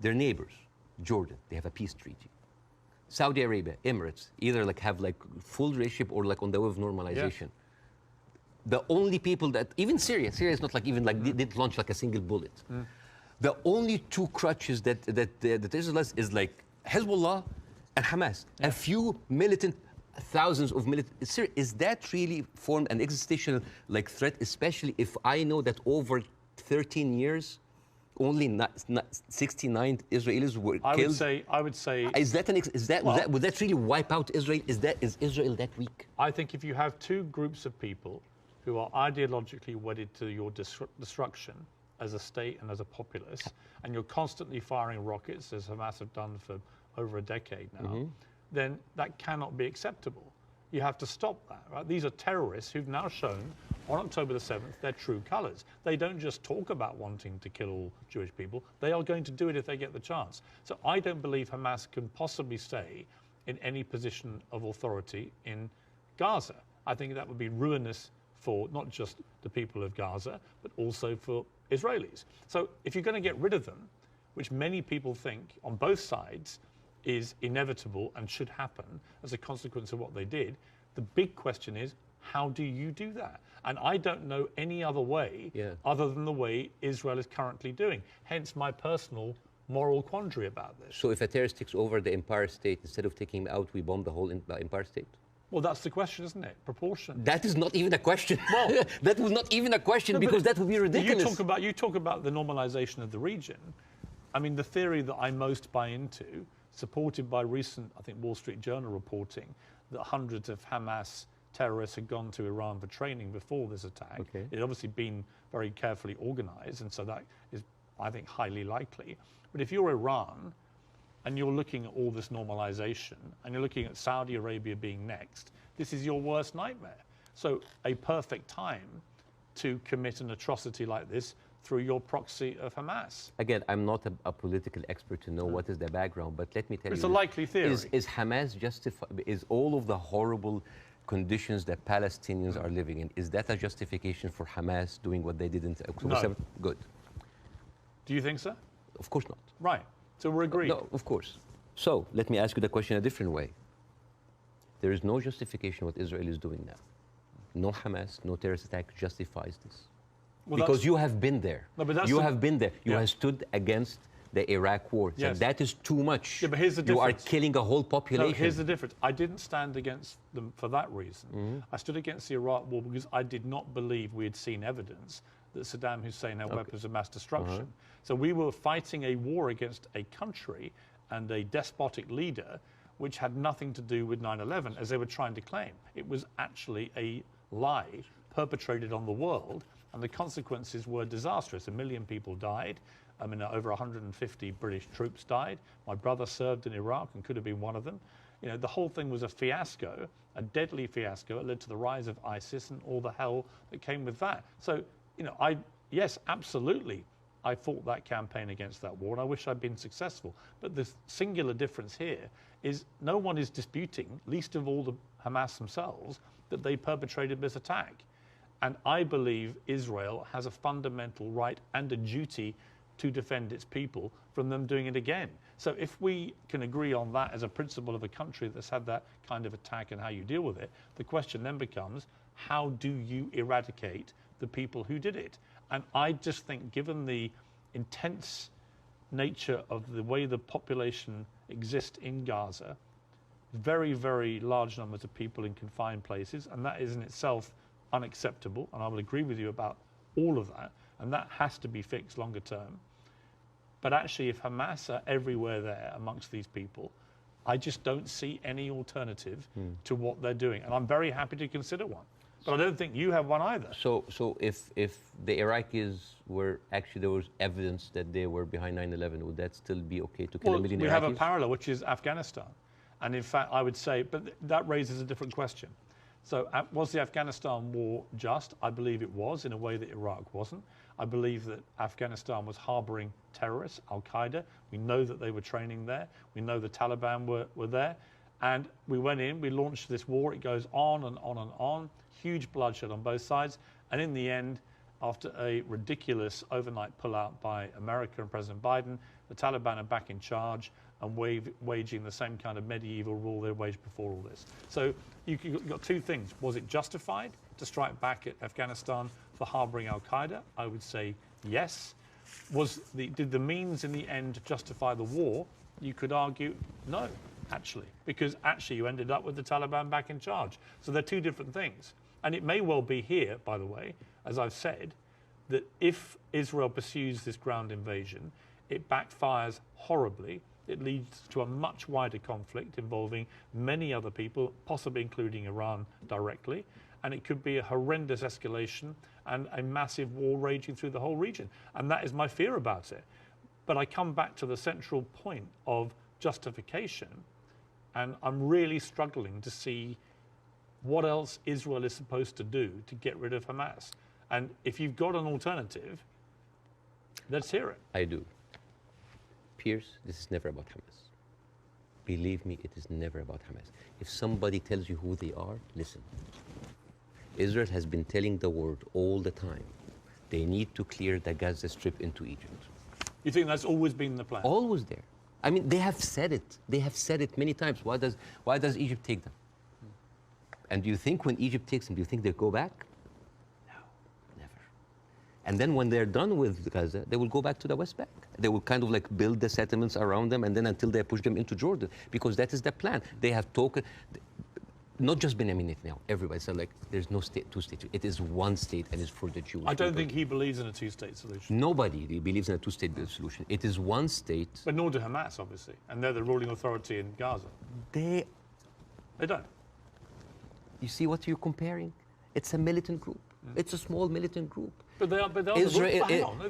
Their neighbors, Jordan, they have a peace treaty. Saudi Arabia, Emirates, either like have like full relationship or like on the way of normalization. Yeah. The only people that, even Syria is not like even like they didn't launch like a single bullet. The only two crutches that Israel is like Hezbollah and Hamas. Yeah. A few militant, thousands of militant. Is that really formed an existential like threat, especially if I know that over 13 years, only 69 Israelis were killed? I would say. Would that really wipe out Israel? Is Israel that weak? I think if you have two groups of people who are ideologically wedded to your destruction as a state and as a populace, and you're constantly firing rockets, as Hamas have done for over a decade now, then that cannot be acceptable. You have to stop that, right? These are terrorists who've now shown on October the 7th their true colors. They don't just talk about wanting to kill all Jewish people. They are going to do it if they get the chance. So I don't believe Hamas can possibly stay in any position of authority in Gaza. I think that would be ruinous for not just the people of Gaza, but also for Israelis. So if you're going to get rid of them, which many people think on both sides is inevitable and should happen as a consequence of what they did, the big question is, how do you do that? And I don't know any other way other than the way Israel is currently doing. Hence my personal moral quandary about this. So if a terrorist takes over the Empire State, instead of taking him out, we bomb the whole Empire State? Well, that's the question, isn't it? Proportion. That is not even a question. Well, that was not even a question, because that would be ridiculous. You talk about the normalization of the region. I mean, the theory that I most buy into, supported by recent, I think, Wall Street Journal reporting, that hundreds of Hamas terrorists had gone to Iran for training before this attack. Okay. It had obviously been very carefully organized, and so that is, I think, highly likely. But if you're Iran, and you're looking at all this normalization, and you're looking at Saudi Arabia being next, this is your worst nightmare. So a perfect time to commit an atrocity like this through your proxy of Hamas. Again, I'm not a political expert to know what is the background, but let me tell you. It's a likely theory. Is Hamas justified? Is all of the horrible conditions that Palestinians are living in, is that a justification for Hamas doing what they did in October 7th? Good. Do you think so? Of course not. Right. So we're agreed. No, of course. So let me ask you the question a different way. There is no justification what Israel is doing now. No Hamas, no terrorist attack justifies this. Well, because you have been there. No, but you have been there. You have stood against the Iraq war. Yes. And that is too much. Yeah, but here's the difference. You are killing a whole population. No, here's the difference. I didn't stand against them for that reason. I stood against the Iraq war because I did not believe we had seen evidence that Saddam Hussein had weapons of mass destruction. So we were fighting a war against a country and a despotic leader which had nothing to do with 9/11, as they were trying to claim. It was actually a lie perpetrated on the world, and the consequences were disastrous. 1 million people died. I mean, over 150 British troops died. My brother served in Iraq and could have been one of them. You know, the whole thing was a fiasco, a deadly fiasco. It led to the rise of ISIS and all the hell that came with that. So, you know, yes, absolutely, I fought that campaign against that war, and I wish I'd been successful. But the singular difference here is no one is disputing, least of all the Hamas themselves, that they perpetrated this attack. And I believe Israel has a fundamental right and a duty to defend its people from them doing it again. So if we can agree on that as a principle of a country that's had that kind of attack and how you deal with it, the question then becomes, how do you eradicate the people who did it? And I just think, given the intense nature of the way the population exists in Gaza, very, very large numbers of people in confined places, and that is in itself unacceptable, and I will agree with you about all of that, and that has to be fixed longer term. But actually, if Hamas are everywhere there amongst these people, I just don't see any alternative to what they're doing. And I'm very happy to consider one. But I don't think you have one either. So if the Iraqis were actually, there was evidence that they were behind 9/11, would that still be okay to kill a million Iraqis? We have a parallel, which is Afghanistan. And in fact, I would say, but that raises a different question. So was the Afghanistan war just? I believe it was, in a way that Iraq wasn't. I believe that Afghanistan was harboring terrorists, Al-Qaeda. We know that they were training there. We know the Taliban were there. And we went in, we launched this war. It goes on and on and on. Huge bloodshed on both sides. And in the end, after a ridiculous overnight pullout by America and President Biden, the Taliban are back in charge and waging the same kind of medieval rule they waged before all this. So you've got two things. Was it justified to strike back at Afghanistan for harboring Al-Qaeda? I would say yes. Did the means in the end justify the war? You could argue no, actually, because actually you ended up with the Taliban back in charge. So they're two different things. And it may well be here, by the way, as I've said, that if Israel pursues this ground invasion, it backfires horribly. It leads to a much wider conflict involving many other people, possibly including Iran directly. And it could be a horrendous escalation and a massive war raging through the whole region. And that is my fear about it. But I come back to the central point of justification, and I'm really struggling to see what else Israel is supposed to do to get rid of Hamas. And if you've got an alternative, let's hear it. I do. Piers, this is never about Hamas. Believe me, it is never about Hamas. If somebody tells you who they are, listen. Israel has been telling the world all the time, they need to clear the Gaza Strip into Egypt. You think that's always been the plan? Always there. I mean, they have said it. They have said it many times. Why does Egypt take them? And do you think when Egypt takes them, do you think they go back? No, never. And then when they're done with Gaza, they will go back to the West Bank. They will kind of like build the settlements around them, and then until they push them into Jordan, because that is the plan. They have talked, not just Benjamin Netanyahu, everybody said like, there's no state, two states. It is one state, and it's for the Jewish I don't people. think he believes in a two-state solution. Nobody believes in a two-state solution. It is one state. But nor do Hamas, obviously, and they're the ruling authority in Gaza. They don't. You see what you're comparing? It's a militant group. It's a small militant group. But they are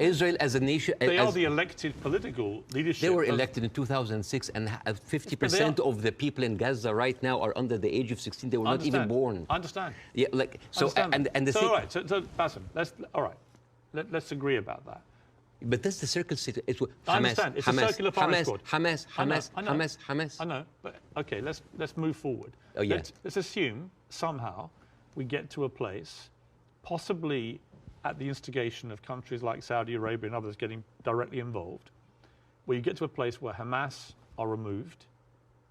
Israel as a nation. They are the elected political leadership. They were elected in 2006, and 50% of the people in Gaza right now are under the age of 16. They were not even born. I understand. Yeah, like so. And the so all right. So Bassem, let's agree about that. But that's the circle state. It's I understand. It's a circular firing squad. Hamas. I know. But okay, let's move forward. Oh yeah. Let's assume somehow we get to a place, possibly at the instigation of countries like Saudi Arabia and others getting directly involved, where you get to a place where Hamas are removed,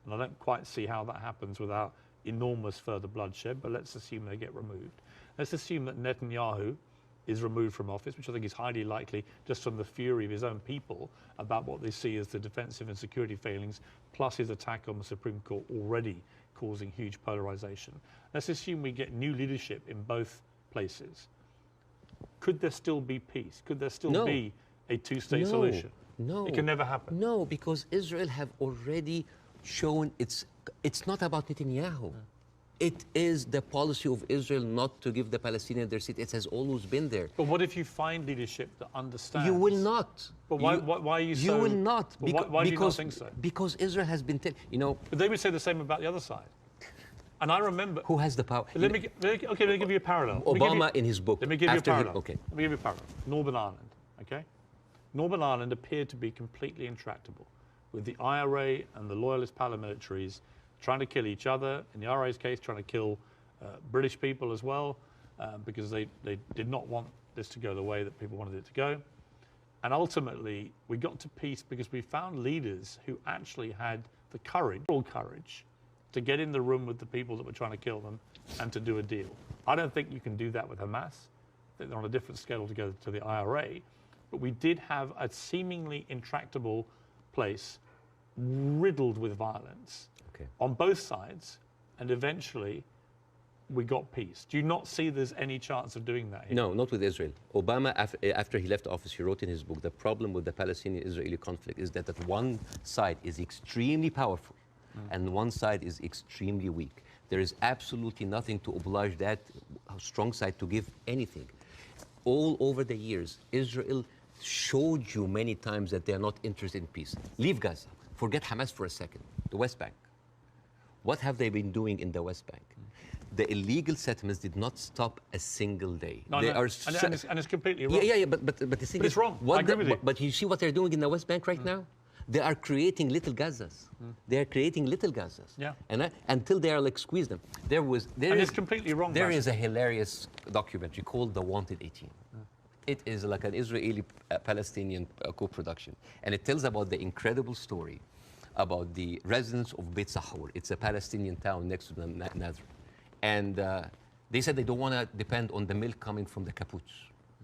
and I don't quite see how that happens without enormous further bloodshed, but let's assume they get removed. Let's assume that Netanyahu is removed from office, which I think is highly likely just from the fury of his own people about what they see as the defensive and security failings, plus his attack on the Supreme Court already causing huge polarization. Let's assume we get new leadership in both places. Could there still be peace? Could there still be a two-state solution? No. It can never happen. No, because Israel have already shown it's not about Netanyahu. It is the policy of Israel not to give the Palestinians their seat. It has always been there. But what if you find leadership that understands? You will not. But why are you so... You will not. Why do you not think so? Because Israel has been... But they would say the same about the other side. And I remember... Who has the power? Let me give you a parallel. Obama in his book... Let me give you a parallel. Okay. Let me give you a parallel. Northern Ireland, okay? Northern Ireland appeared to be completely intractable, with the IRA and the loyalist paramilitaries trying to kill each other. In the IRA's case, trying to kill British people as well, because they did not want this to go the way that people wanted it to go. And ultimately, we got to peace because we found leaders who actually had the courage, moral courage, to get in the room with the people that were trying to kill them and to do a deal. I don't think you can do that with Hamas. They're on a different scale altogether to the IRA. But we did have a seemingly intractable place riddled with violence on both sides, and eventually we got peace. Do you not see there's any chance of doing that here? No, not with Israel. Obama, after he left office, he wrote in his book, the problem with the Palestinian-Israeli conflict is that one side is extremely powerful and one side is extremely weak. There is absolutely nothing to oblige that strong side to give anything. All over the years, Israel showed you many times that they are not interested in peace. Leave Gaza. Forget Hamas for a second. The West Bank. What have they been doing in the West Bank? The illegal settlements did not stop a single day. No, they no. Are and it's completely wrong. Yeah, but the thing But is, it's wrong. I agree with you. But you see what they're doing in the West Bank right now? They are creating little Gazas. They are creating little Gazas. Yeah. And until they are like squeeze them. It's completely wrong. There is a hilarious documentary called The Wanted 18. It is like an Israeli-Palestinian co-production, and it tells about the incredible story about the residents of Beit Sahur. It's a Palestinian town next to the Nazareth. And they said they don't want to depend on the milk coming from the kibbutz.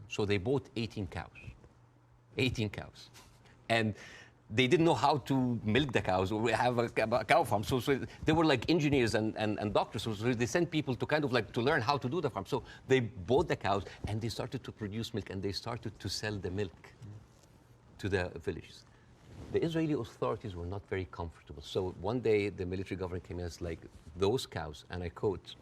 So they bought 18 cows. 18 cows. And they didn't know how to milk the cows or have a cow farm. So they were like engineers and doctors. So they sent people to kind of like to learn how to do the farm. So they bought the cows and they started to produce milk and they started to sell the milk to the villages. The Israeli authorities were not very comfortable. So one day the military government came in and like, those cows, and I quote,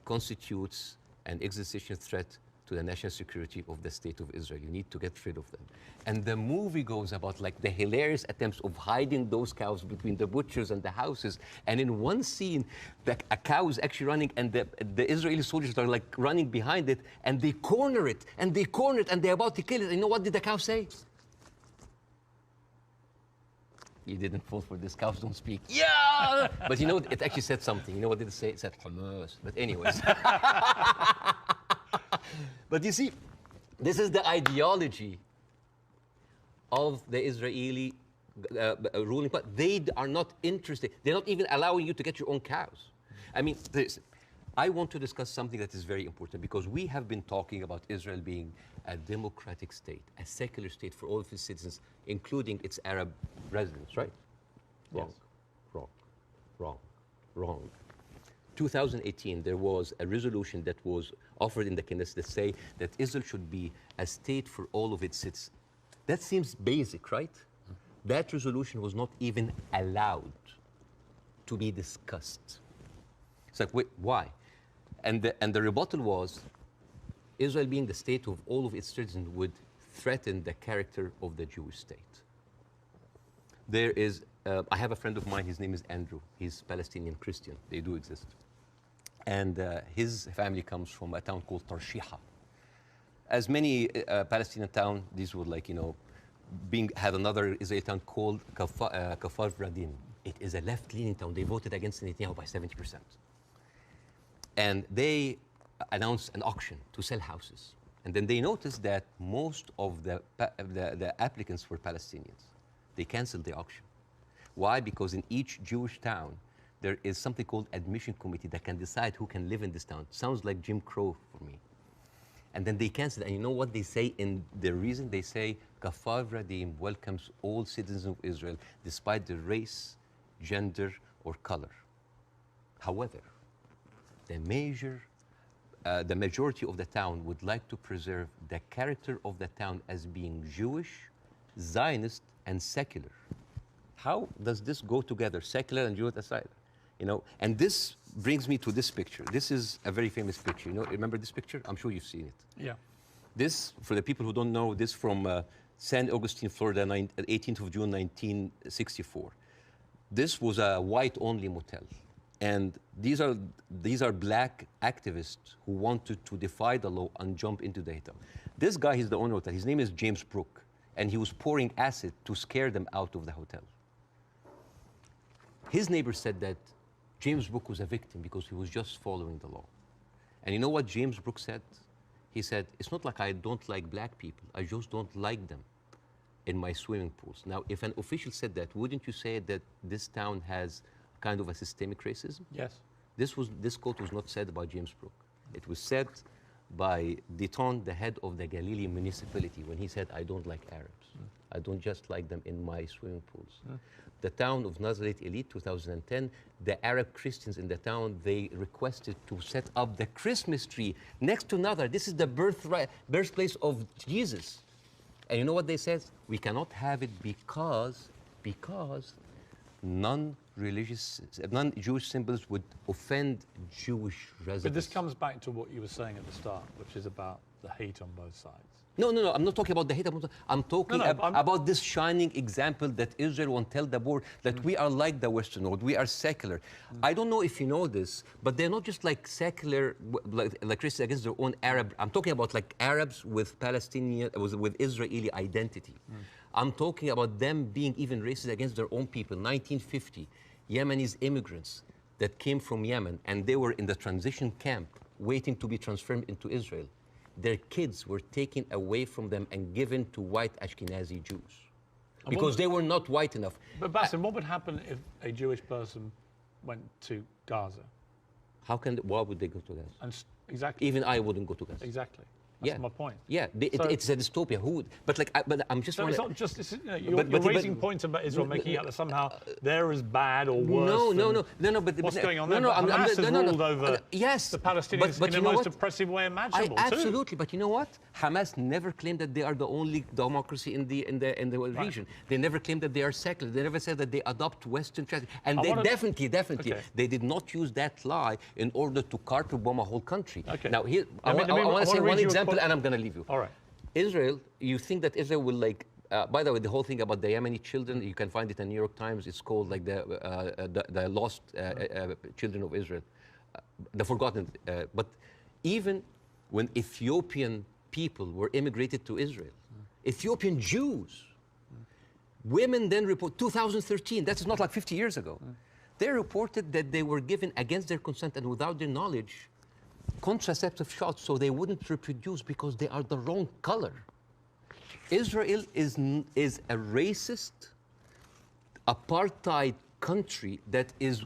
constitutes an existential threat to the national security of the state of Israel. You need to get rid of them. And the movie goes about like the hilarious attempts of hiding those cows between the butchers and the houses. And in one scene, a cow is actually running and the Israeli soldiers are like running behind it and they corner it and they corner it and they're about to kill it. And you know what did the cow say? You didn't fall for this. Cows don't speak. Yeah! But you know, it actually said something. You know what did it say? It said Hamas. But anyways. But you see, this is the ideology of the Israeli ruling party. They are not interested. They're not even allowing you to get your own cows. I mean, I want to discuss something that is very important because we have been talking about Israel being a democratic state, a secular state for all of its citizens, including its Arab residents, right? Wrong, Yes. wrong, wrong, wrong. 2018, there was a resolution that was offered in the Knesset that say that Israel should be a state for all of its citizens. That seems basic, right? That resolution was not even allowed to be discussed. It's like, wait, why? And the rebuttal was, Israel being the state of all of its citizens would threaten the character of the Jewish state. There is, I have a friend of mine, his name is Andrew. He's Palestinian Christian, they do exist. And his family comes from a town called Tarshiha. As many Palestinian towns, these would like, you know, had another Israeli town called Kafar Vradim. It is a left-leaning town. They voted against Netanyahu by 70%. And they announced an auction to sell houses. And then they noticed that most of the applicants were Palestinians. They canceled the auction. Why? Because in each Jewish town, there is something called admission committee that can decide who can live in this town. Sounds like Jim Crow for me. And then they canceled. And you know what they say in the reason? They say, Kafar Vradim welcomes all citizens of Israel despite their race, gender, or color. However, the majority of the town would like to preserve the character of the town as being Jewish, Zionist, and secular. How does this go together, secular and Jewish aside? You know, and this brings me to this picture. This is a very famous picture. You know, remember this picture? I'm sure you've seen it. Yeah. This, for the people who don't know, this from San Augustine, Florida, 18th of June, 1964. This was a white-only motel. And these are black activists who wanted to defy the law and jump into the hotel. This guy, he's the owner of that. His name is James Brooke. and he was pouring acid to scare them out of the hotel. His neighbor said that James Brooke was a victim because he was just following the law. And you know what James Brooke said? He said, it's not like I don't like black people, I just don't like them in my swimming pools. Now, if an official said that, wouldn't you say that this town has kind of a systemic racism? Yes. This quote was not said by James Brooke. It was said by Deton, the head of the Galilee municipality, when he said, I don't like Arabs. I don't just like them in my swimming pools. The town of Nazareth Elite, 2010, the Arab Christians in the town, they requested to set up the Christmas tree next to Nazareth. This is the birthplace of Jesus. And you know what they said? We cannot have it because non-Jewish symbols would offend Jewish residents. But this comes back to what you were saying at the start, which is about the hate on both sides. No, I'm not talking about the hate. I'm talking about this shining example that Israel won't tell the world that we are like the Western world. We are secular. I don't know if you know this, but they're not just like secular, like Christians against their own Arab. I'm talking about like Arabs with Palestinian, with Israeli identity. I'm talking about them being even racist against their own people. 1950, Yemenis immigrants that came from Yemen, and they were in the transition camp waiting to be transferred into Israel. Their kids were taken away from them and given to white Ashkenazi Jews because they were not white enough. But Bassem, what would happen if a Jewish person went to Gaza? Why would they go to Gaza? Exactly. Even I wouldn't go to Gaza. Exactly. That's my point. Yeah, it's a dystopia. But I'm just. So it's not just. You're raising points about Israel, making out that somehow they're as bad or worse. No. But what's going on there? Hamas has ruled over the Palestinians in the most oppressive way imaginable. Absolutely, but you know what? Hamas never claimed that they are the only democracy in the region. They never claimed that they are secular. They never said that they adopt Western tradition. And they definitely, they did not use that lie in order to carpet bomb a whole country. Okay. Now here, I want to say one example. And I'm going to leave you. All right. Israel, you think that Israel will like, by the way, the whole thing about the Yemeni children, you can find it in New York Times. It's called like the lost children of Israel, the forgotten. But even when Ethiopian people were immigrated to Israel, Ethiopian Jews, women then report, 2013, that's not like 50 years ago, they reported that they were given against their consent and without their knowledge contraceptive shots so they wouldn't reproduce because they are the wrong color. Israel is a racist, apartheid country that is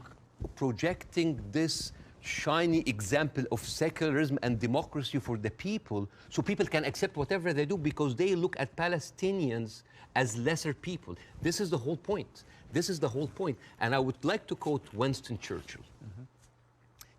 projecting this shiny example of secularism and democracy for the people so people can accept whatever they do because they look at Palestinians as lesser people. This is the whole point. This is the whole point. And I would like to quote Winston Churchill.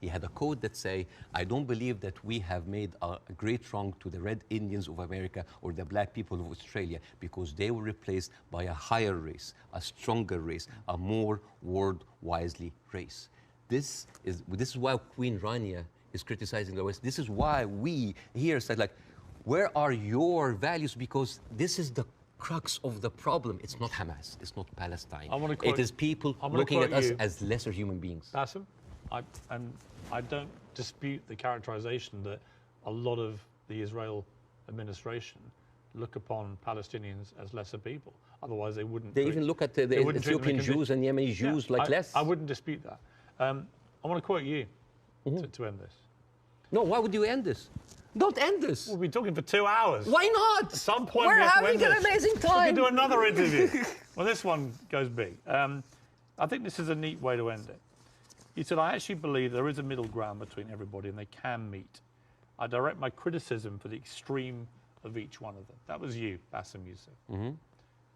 He had a quote that say, I don't believe that we have made a great wrong to the Red Indians of America or the black people of Australia because they were replaced by a higher race, a stronger race, a more world-wisely race. This is why Queen Rania is criticizing the West. This is why we here say, like, where are your values? Because this is the crux of the problem. It's not Hamas. It's not Palestine. It is people looking at us as lesser human beings. Bassem, I don't dispute the characterization that a lot of the Israel administration look upon Palestinians as lesser people. Otherwise, they wouldn't. They even look at the Ethiopian Jews and Yemeni Jews like less. I wouldn't dispute that. I want to quote you to end this. No, why would you end this? Don't end this. We'll be talking for 2 hours. Why not? At some point, we're having an amazing time. We can do another interview. Well, this one goes big. I think this is a neat way to end it. He said, I actually believe there is a middle ground between everybody and they can meet. I direct my criticism for the extreme of each one of them. That was you, Bassem Youssef.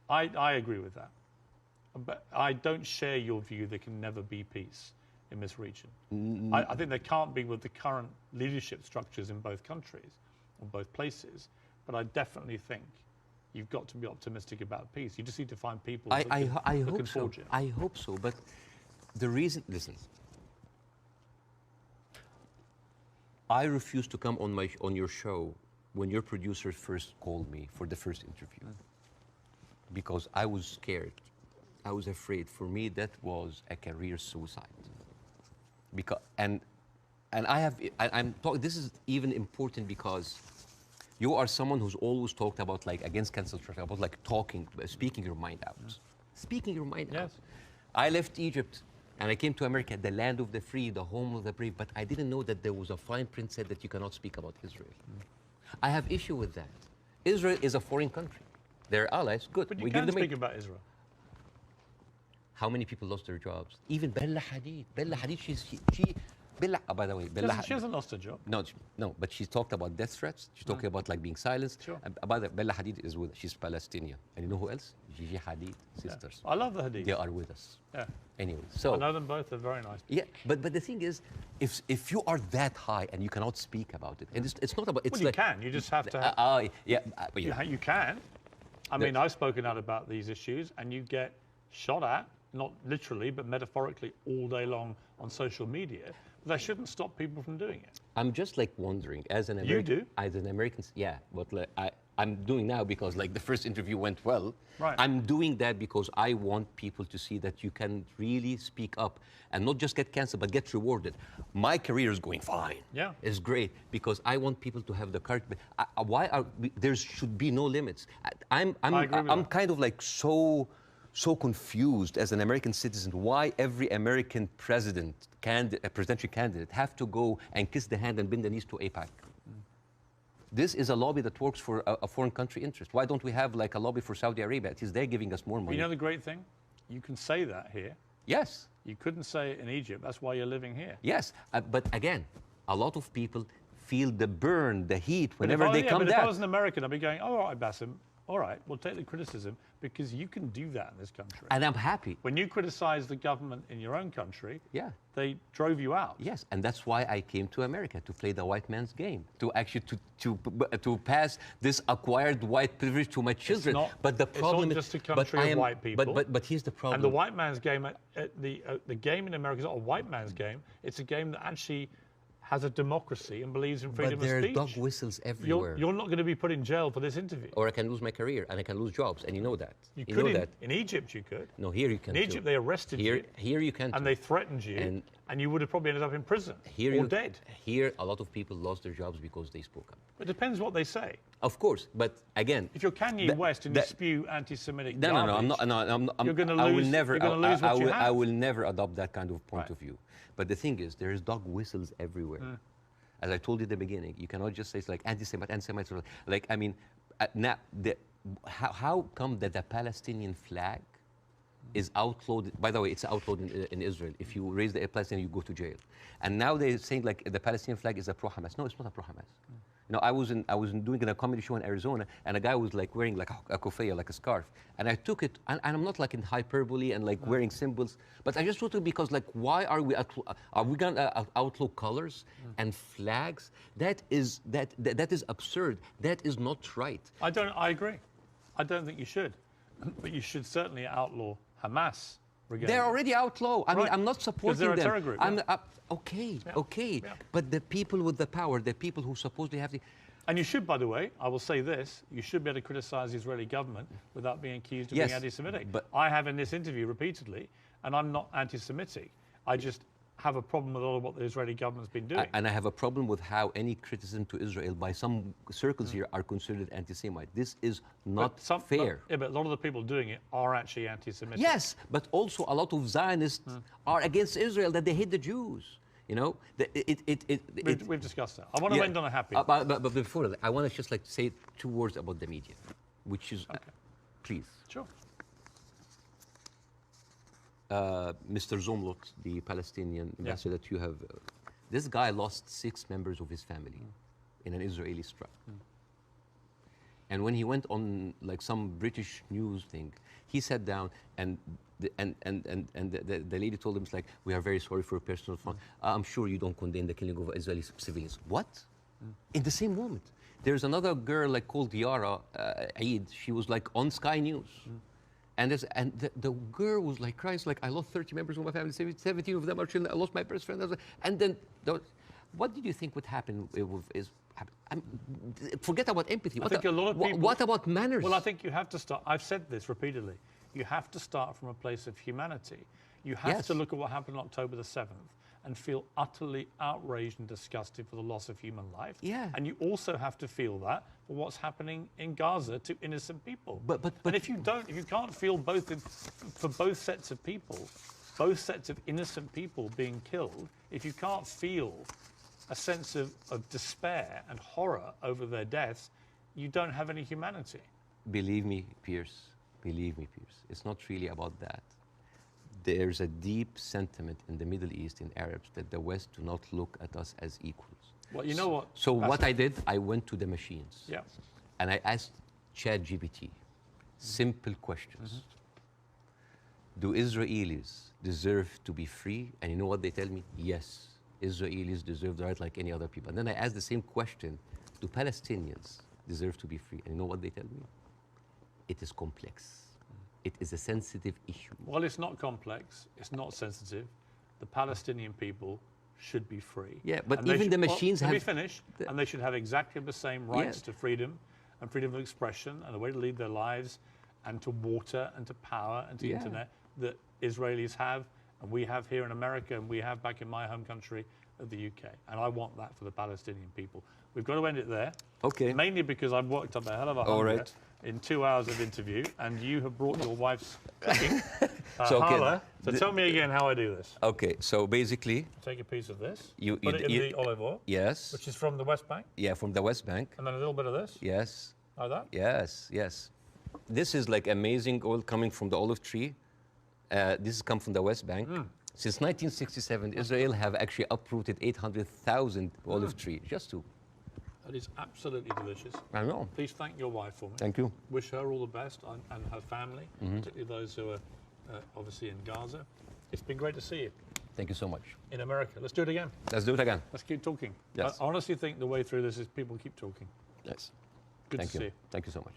I agree with that. But I don't share your view there can never be peace in this region. I think there can't be with the current leadership structures in both countries or both places. But I definitely think you've got to be optimistic about peace. You just need to find people that can forge it. I hope so. But the reason, listen, I refused to come on your show when your producer first called me for the first interview because I was scared. I was afraid. For me, that was a career suicide. Because I'm talking. This is even important because You are someone who's always talked about like against cancel culture, about like talking, speaking your mind out. Speaking your mind out. I left Egypt and I came to America, the land of the free, the home of the brave, but I didn't know that there was a fine print said that you cannot speak about Israel. I have issue with that. Israel is a foreign country. They're allies, good. But you can speak about Israel. How many people lost their jobs? Even Bella Hadid. Bella Hadid, by the way, She hasn't lost her job. No, but she talked about death threats. She's talking about like being silenced. Sure. By the way, Bella Hadid is she's Palestinian. And you know who else? Gigi Hadid, sisters. I love the Hadid. They are with us. Yeah. Anyway, so. I know them both, they're very nice. Yeah, but the thing is, if you are that high and you cannot speak about it, and it's not about, it's well, like. You can, you just have to. You can. I mean, I've spoken out about these issues and you get shot at, not literally, but metaphorically all day long on social media. That shouldn't stop people from doing it. I'm just like wondering, as an American. You do? As an American, yeah. But like, I'm doing now because like the first interview went well. Right. I'm doing that because I want people to see that you can really speak up and not just get canceled, but get rewarded. My career is going fine. Yeah. It's great because I want people to have the courage. There should be no limits. I'm kind of like so confused as an American citizen why every American presidential candidate have to go and kiss the hand and bend the knees to AIPAC. This is a lobby that works for a foreign country interest. Why don't we have like a lobby for Saudi Arabia? At least they're giving us more money. You know the great thing? You can say that here. Yes. You couldn't say it in Egypt. That's why you're living here. Yes, but again, a lot of people feel the burn, the heat whenever they come down. If I was an American, I'd be going, oh, all right, Bassem, all right, we'll take the criticism because you can do that in this country. And I'm happy. When you criticize the government in your own country, yeah, they drove you out. Yes, and that's why I came to America, to play the white man's game, to actually to pass this acquired white privilege to my children. But the problem is just a country of white people. But here's the problem. And the white man's game, the game in America is not a white man's game. It's a game that actually has a democracy and believes in freedom of speech. But there are dog whistles everywhere. You're not going to be put in jail for this interview. Or I can lose my career and I can lose jobs, and you know that. You could in Egypt, you could. No, here you can. In Egypt, they arrested you. Here you can. And they threatened you, and you would have probably ended up in prison or dead. Here, a lot of people lost their jobs because they spoke up. It depends what they say. Of course, but again, if you're Kanye West and you spew anti-Semitic garbage, I'm not. You're going to lose. You're going to lose what you have. I will never adopt that kind of point of view. But the thing is, there is dog whistles everywhere. As I told you at the beginning, you cannot just say it's like anti-Semite. Like, I mean, now, how come that the Palestinian flag is outlawed? By the way, it's outlawed in Israel. If you raise the Palestinian, you go to jail. And now they're saying like the Palestinian flag is a pro-Hamas. No, it's not a pro-Hamas. You know, I was doing a comedy show in Arizona, and a guy was like wearing like a kufiyah, like a scarf, and I took it, and I'm not like in hyperbole and like wearing symbols, but I just took it because like, why are we gonna outlaw colors and flags? That is absurd. That is not right. I agree. I don't think you should, but you should certainly outlaw Hamas. They're already outlawed. I mean, I'm not supporting them. Because they're a terror group. Okay. But the people with the power, the people who supposedly have the... And you should, by the way, I will say this, you should be able to criticize the Israeli government without being accused of being anti-Semitic. But I have in this interview repeatedly, and I'm not anti-Semitic. I just have a problem with all of what the Israeli government's been doing. And I have a problem with how any criticism to Israel by some circles here are considered anti-Semite. This is not fair. But a lot of the people doing it are actually anti-Semitic. Yes, but also a lot of Zionists are against Israel, that they hate the Jews. You know, we've discussed that. I want to end on a happy. But before that, I want to just like say 2 words about the media, which is, please. Sure. Mr. Zomlot, the Palestinian ambassador that you have, this guy lost 6 members of his family in an Israeli strike. And when he went on like some British news thing, he sat down and the lady told him, it's like, we are very sorry for your personal fun. I'm sure you don't condemn the killing of Israeli civilians. What? In the same moment. There's another girl like called Yara Eid. She was like on Sky News. And the girl was like crying, like, I lost 30 members of my family, 17 of them are children, I lost my best friend. And then, what did you think would happen? Forget about empathy. I think a lot of people, what about manners? Well, I think you have to start, I've said this repeatedly, you have to start from a place of humanity. You have to look at what happened on October the 7th and feel utterly outraged and disgusted for the loss of human life. Yeah. And you also have to feel that for what's happening in Gaza to innocent people. But and if you can't feel both for both sets of people, both sets of innocent people being killed, if you can't feel a sense of despair and horror over their deaths, you don't have any humanity. Believe me, Piers, it's not really about that. There's a deep sentiment in the Middle East, in Arabs, that the West do not look at us as equals. Well, you know what? So what I did, I went to the machines. Yeah. And I asked ChatGPT simple questions. Do Israelis deserve to be free? And you know what they tell me? Yes, Israelis deserve the right like any other people. And then I asked the same question, do Palestinians deserve to be free? And you know what they tell me? It is complex. It is a sensitive issue. Well, it's not complex. It's not sensitive. The Palestinian people should be free. Yeah, but and even the machines have... have... Let me finish. And they should have exactly the same rights to freedom and freedom of expression and a way to lead their lives and to water and to power and to internet that Israelis have and we have here in America and we have back in my home country of the UK. And I want that for the Palestinian people. We've got to end it there. Okay. Mainly because I've worked up a hell of a hunger in 2 hours of interview, and you have brought your wife's cooking. So tell me again how I do this. Okay, so basically... Take a piece of this, put it in the olive oil. Yes. Which is from the West Bank. Yeah, from the West Bank. And then a little bit of this. Yes. Like that? Yes, yes. This is like amazing oil coming from the olive tree. This has come from the West Bank. Since 1967, Israel have actually uprooted 800,000 olive trees, just to. That is absolutely delicious. I know. Please thank your wife for me. Thank you. Wish her all the best and her family, particularly those who are obviously in Gaza. It's been great to see you. Thank you so much. In America. Let's do it again. Let's do it again. Let's keep talking. Yes. I honestly think the way through this is people keep talking. Yes. Good to see you. Thank you so much.